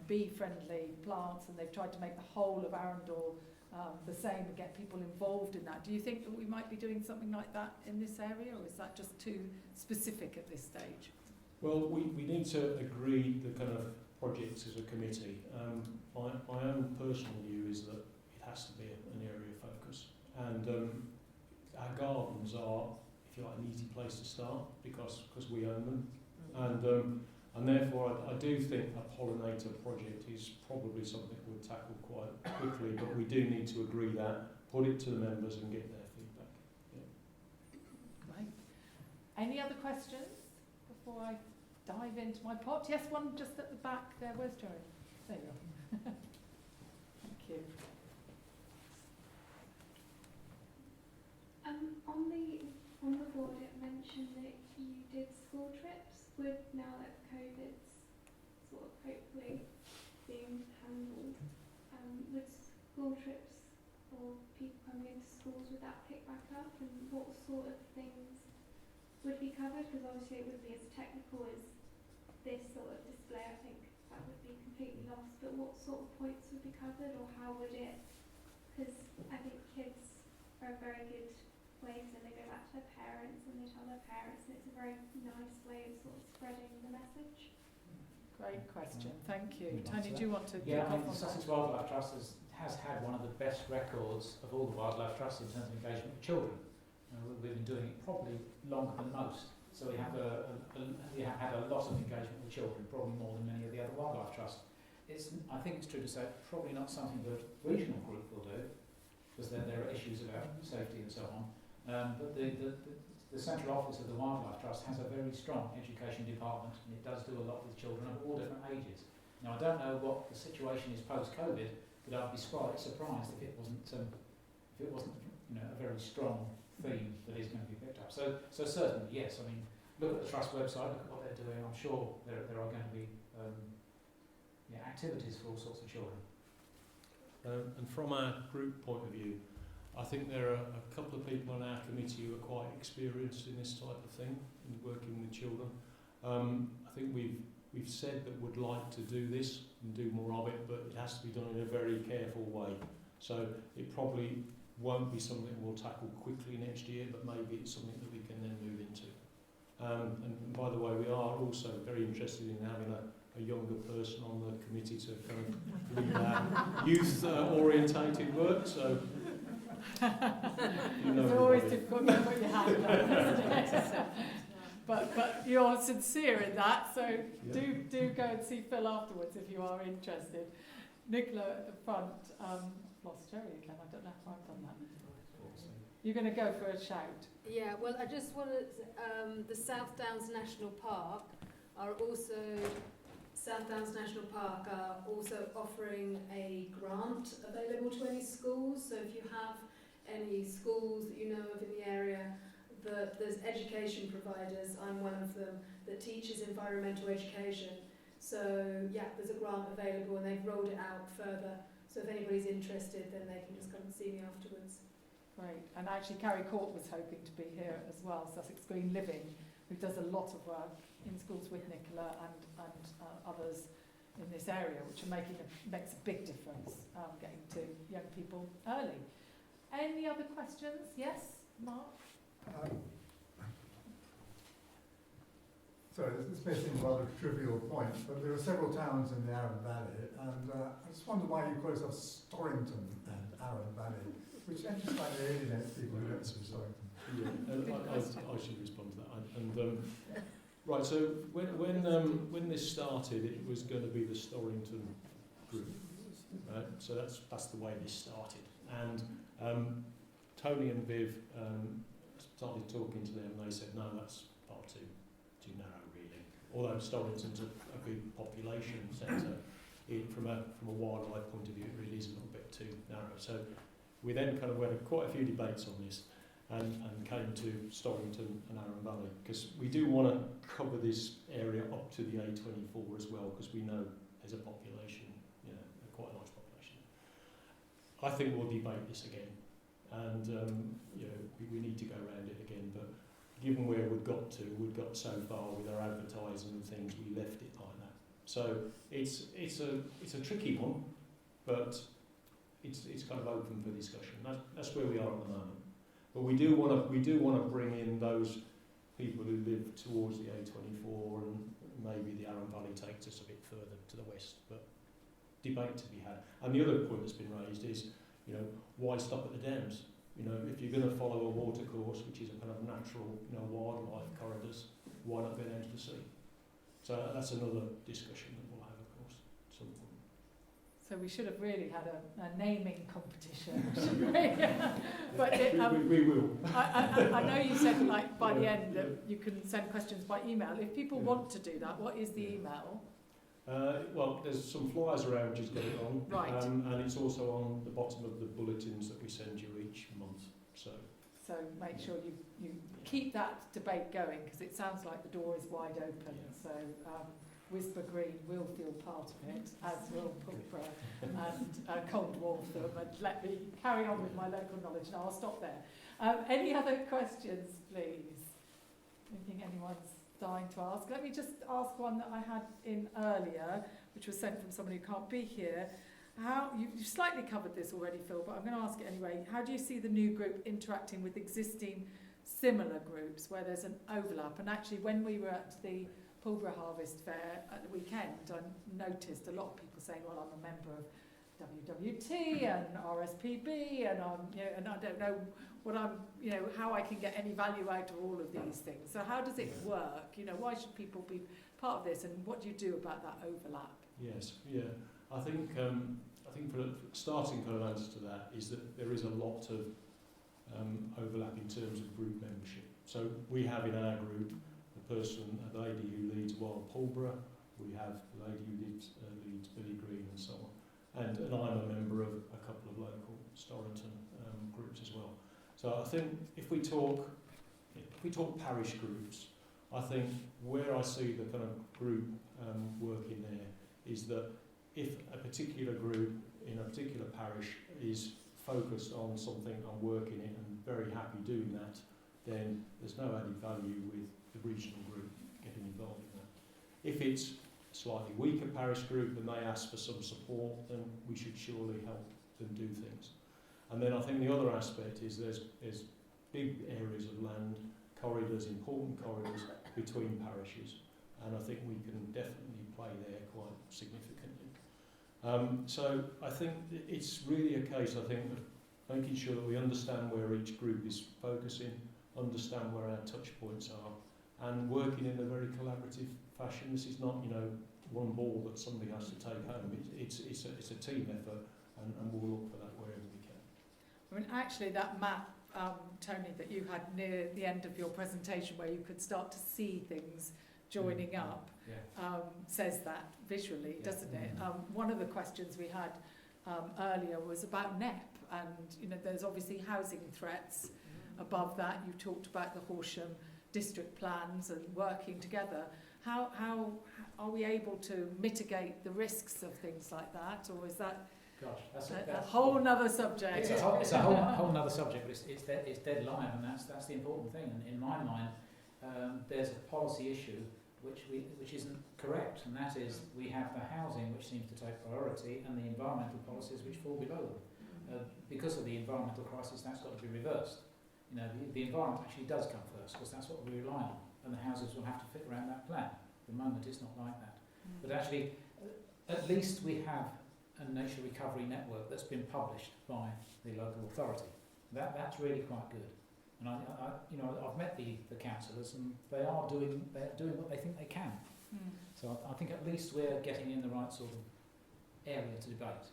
bee-friendly plants, and they've tried to make the whole of Arundel the same and get people involved in that. Do you think that we might be doing something like that in this area, or is that just too specific at this stage? Well, we need to agree the kind of projects as a committee. My own personal view is that it has to be an area of focus, and our gardens are, if you like, an easy place to start because we own them, and therefore I do think a pollinator project is probably something we'll tackle quite quickly, but we do need to agree that, put it to the members and get their feedback. Yeah. Right. Any other questions before I dive into my pot? Yes, one just at the back there. Where's Jerry? There you are. Thank you. On the board it mentioned that you did school trips. With now that COVID's sort of hopefully being handled, would school trips or people coming into schools, would that pick back up, and what sort of things would be covered? Because obviously it would be as technical as this sort of display. I think that would be completely lost, but what sort of points would be covered, or how would it, because I think kids are a very good way, so they go back to their parents and they tell their parents, and it's a very nice way of sort of spreading the message. Great question, thank you. Tony, do you want to Yeah, pick I mean, up the on Sussex that? Wildlife Trust has had one of the best records of all the wildlife trusts in terms of engagement with children. We've been doing it probably longer than most, so we have had a lot of engagement with children, probably more than many of the other wildlife trusts. I think it's true to say probably not something that regional group will do, because there are issues about safety and so on. But the central office of the Wildlife Trust has a very strong education department, and it does do a lot with children of all different ages. Now, I don't know what the situation is post-COVID, but I'd be surprised if it wasn't a very strong theme that is going to be picked up. So certainly, yes. I mean, look at the Trust website, look at what they're doing. I'm sure there are going to be activities for all sorts of children. And from our group point of view, I think there are a couple of people on our committee who are quite experienced in this type of thing, in working with children. I think we've said that we'd like to do this and do more of it, but it has to be done in a very careful way. So it probably won't be something we'll tackle quickly next year, but maybe it's something that we can then move into. And by the way, we are also very interested in having a younger person on the committee to kind of lead our youth-orientated work. So. It's always difficult to put your hand up, isn't it? But you're sincere in that, so do go and see Phil afterwards if you are interested. Nicola at the front, lost Jerry again, I don't know how I've done that. You're going to go for a shout. Yeah, well, I just wanted, the South Downs National Park are also offering a grant available to any schools. So if you have any schools that you know of in the area. There's education providers, I'm one of them, that teaches environmental education. So yeah, there's a grant available and they've rolled it out further. So if anybody's interested, then they can just come and see me afterwards. Great. And actually Carrie Court was hoping to be here as well, Sussex Green Living, who does a lot of work in schools with Nicola and others in this area, which makes a big difference, getting to young people early. Any other questions? Yes, Mark? Sorry, this may seem rather a trivial point, but there are several towns in the Arun Valley, and I just wonder why you call yourself Storrington and Arun Valley, which just slightly alienates people who live in Storrington. Yeah, I should respond to that. And right, so when this started, it was going to be the Storrington group, right? So that's the way this started. And Tony and Viv started talking to them, and they said, no, that's far too narrow, really. Although Storrington's a big population centre, from a wildlife point of view, it really is a little bit too narrow. So we then kind of went quite a few debates on this, and came to Storrington and Arun Valley, because we do want to cover this area up to the A24 as well, because we know there's a population, quite a large population. I think we'll debate this again, and we need to go around it again, but given where we've got so far with our advertising and things, we left it like that. So it's a tricky one, but it's kind of open for discussion. That's where we are at the moment. But we do want to bring in those people who live towards the A24, and maybe the Arun Valley takes us a bit further to the west. But debate to be had. And the other point that's been raised is, why stop at the dams? If you're going to follow a water course, which is a kind of natural, wildlife corridors, why not go down to the sea? So that's another discussion that we'll have, of course, at some point. So we should have really had a naming competition, shouldn't we? But we will. I know you said by the end that you can send questions by email. If people want to do that, what is the email? Well, there's some flyers around which is going on, right. And it's also on the bottom of the bulletins that we send you each month. So make sure you keep that debate going, because it sounds like the door is wide open. Yeah. So Whisper Green will feel part of it, as will Pulborough and Cold Waltham, and let me carry on with my local knowledge. Now I'll stop there. Any other questions, please? Anything anyone's dying to ask? Let me just ask one that I had in earlier, which was sent from somebody who can't be here. You've slightly covered this already, Phil, but I'm going to ask it anyway. How do you see the new group interacting with existing similar groups where there's an overlap? And actually, when we were at the Pulborough Harvest Fair at the weekend, I noticed a lot of people saying, well, I'm a member of WWT and RSPB, and and I don't know what I'm, how I can get any value out of all of these things. So how does it work? Why should people be part of this, and what do you do about that overlap? Yes, yeah. I think for a starting kind of answer to that is that there is a lot of overlap in terms of group membership. So we have in our group a lady who leads Wild Pulborough, we have a lady who leads Billy Green and so on, and I'm a member of a couple of local Storrington groups as well. So I think if we talk parish groups, I think where I see the kind of group working there is that if a particular group in a particular parish is focused on something and working it and very happy doing that, then there's no added value with the regional group getting involved in that. If it's a slightly weaker parish group and they ask for some support, then we should surely help them do things. And then I think the other aspect is there's big areas of land, corridors, important corridors between parishes, and I think we can definitely play there quite significantly. So I think it's really a case, I think, of making sure that we understand where each group is focusing, understand where our touch points are, and working in a very collaborative fashion. This is not, one ball that somebody has to take home. It's a team effort, and we'll look for that wherever we can. I mean, actually, that map, Tony, that you had near the end of your presentation, where you could start to see things joining up, says that visually, doesn't it? One of the questions we had earlier was about NEP and there's obviously housing threats above that. You talked about the Horsham district plans and working together. How are we able to mitigate the risks of things like that, or is that Gosh, a whole nother subject? It's a whole nother subject, but it's dead live, and that's the important thing. And in my mind, there's a policy issue which isn't correct, and that is we have the housing which seems to take priority, and the environmental policies which fall below them. Because of the environmental crisis, that's got to be reversed. The environment actually does come first, because that's what we rely on, and the houses will have to fit around that plan. At the moment, it's not like that. But actually, at least we have a nature recovery network that's been published by the local authority. That's really quite good. And I've met the councillors, and they're doing what they think they can. So I think at least we're getting in the right sort of area to debate.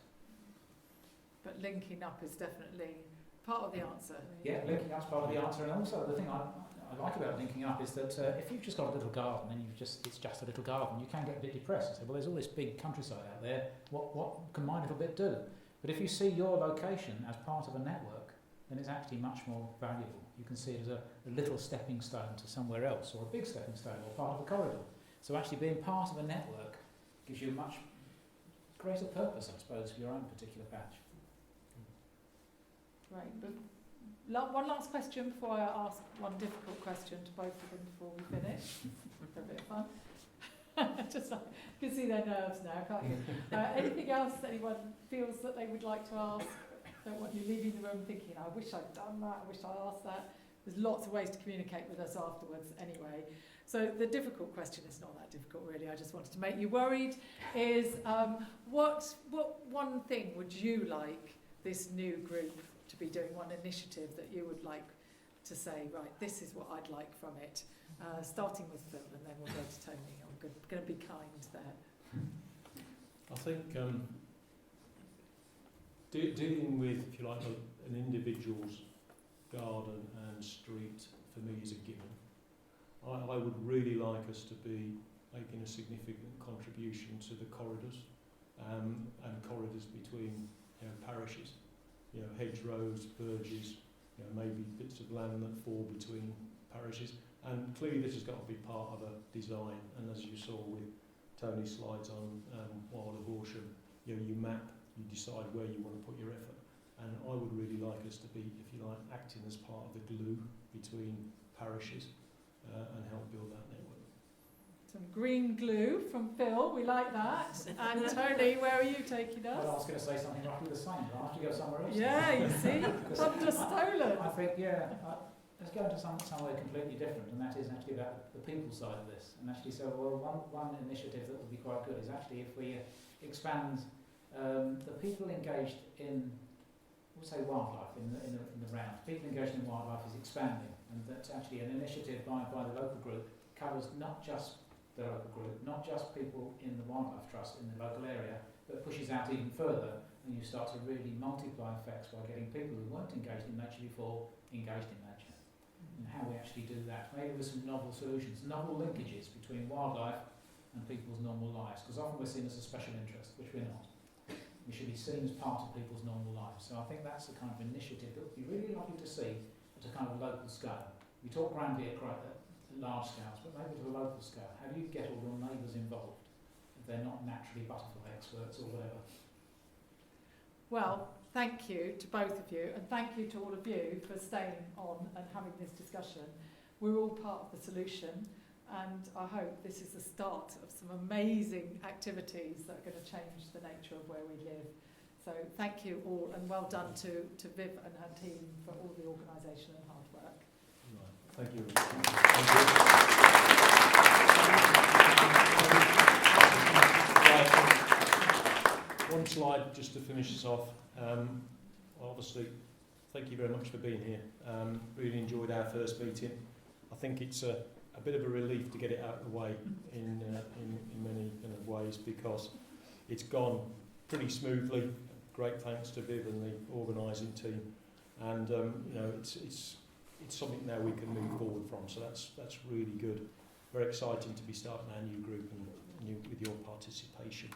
But linking up is definitely part of the answer. Yeah, linking up's part of the answer, and also the thing I like about linking up is that if you've just got a little garden and it's just a little garden, you can get a bit depressed and say, well, there's all this big countryside out there. What can my little bit do? But if you see your location as part of a network, then it's actually much more valuable. You can see it as a little stepping stone to somewhere else, or a big stepping stone, or part of a corridor. So actually being part of a network gives you a much greater purpose, I suppose, for your own particular patch. Great. But one last question before I ask one difficult question to both of them before we finish. For a bit of fun. Just like, you can see their nerves now, can't you? Anything else anyone feels that they would like to ask? Don't want you leaving the room thinking, I wish I'd done that, I wish I asked that. There's lots of ways to communicate with us afterwards anyway. So the difficult question is not that difficult really, I just wanted to make you worried, is what one thing would you like this new group to be doing, one initiative that you would like to say, right, this is what I'd like from it, starting with Phil and then we'll go to Tony. I'm going to be kind there. I think dealing with, if you like, an individual's garden and street for me is a given. I would really like us to be making a significant contribution to the corridors and corridors between parishes, hedgerows, verges, maybe bits of land that fall between parishes. And clearly this has got to be part of a design, and as you saw with Tony's slides on Wild of Horsham, you map, you decide where you want to put your effort. And I would really like us to be, if you like, acting as part of the glue between parishes and help build that network. Some green glue from Phil, we like that. And Tony, where are you taking us? Well, I was going to say something roughly the same, but I have to go somewhere else. Yeah, you see, thunder stolen. I think, let's go into somewhere completely different, and that is actually about the people side of this. And actually, so one initiative that would be quite good is actually if we expand the people engaged in, we'll say wildlife in the round. People engaged in wildlife is expanding, and that's actually an initiative by the local group covers not just the local group, not just people in the wildlife trust in the local area, but pushes out even further, and you start to really multiply effects by getting people who weren't engaged in nature before engaged in nature. And how we actually do that, maybe with some novel solutions, novel linkages between wildlife and people's normal lives, because often we're seen as a special interest, which we're not. We should be seen as part of people's normal lives. So I think that's the kind of initiative that would be really lovely to see at a kind of local scale. We talk grandly at large scales, but maybe to a local scale. How do you get all your neighbours involved if they're not naturally butterfly experts or whatever? Well, thank you to both of you, and thank you to all of you for staying on and having this discussion. We're all part of the solution, and I hope this is the start of some amazing activities that are going to change the nature of where we live. So thank you all, and well done to Viv and her team for all the organisation and hard work. Right. Thank you. One slide just to finish us off. Obviously, thank you very much for being here. Really enjoyed our first meeting. I think it's a bit of a relief to get it out of the way in many kind of ways, because it's gone pretty smoothly. Great thanks to Viv and the organising team, and it's something now we can move forward from. So that's really good. Very exciting to be starting our new group and with your participation.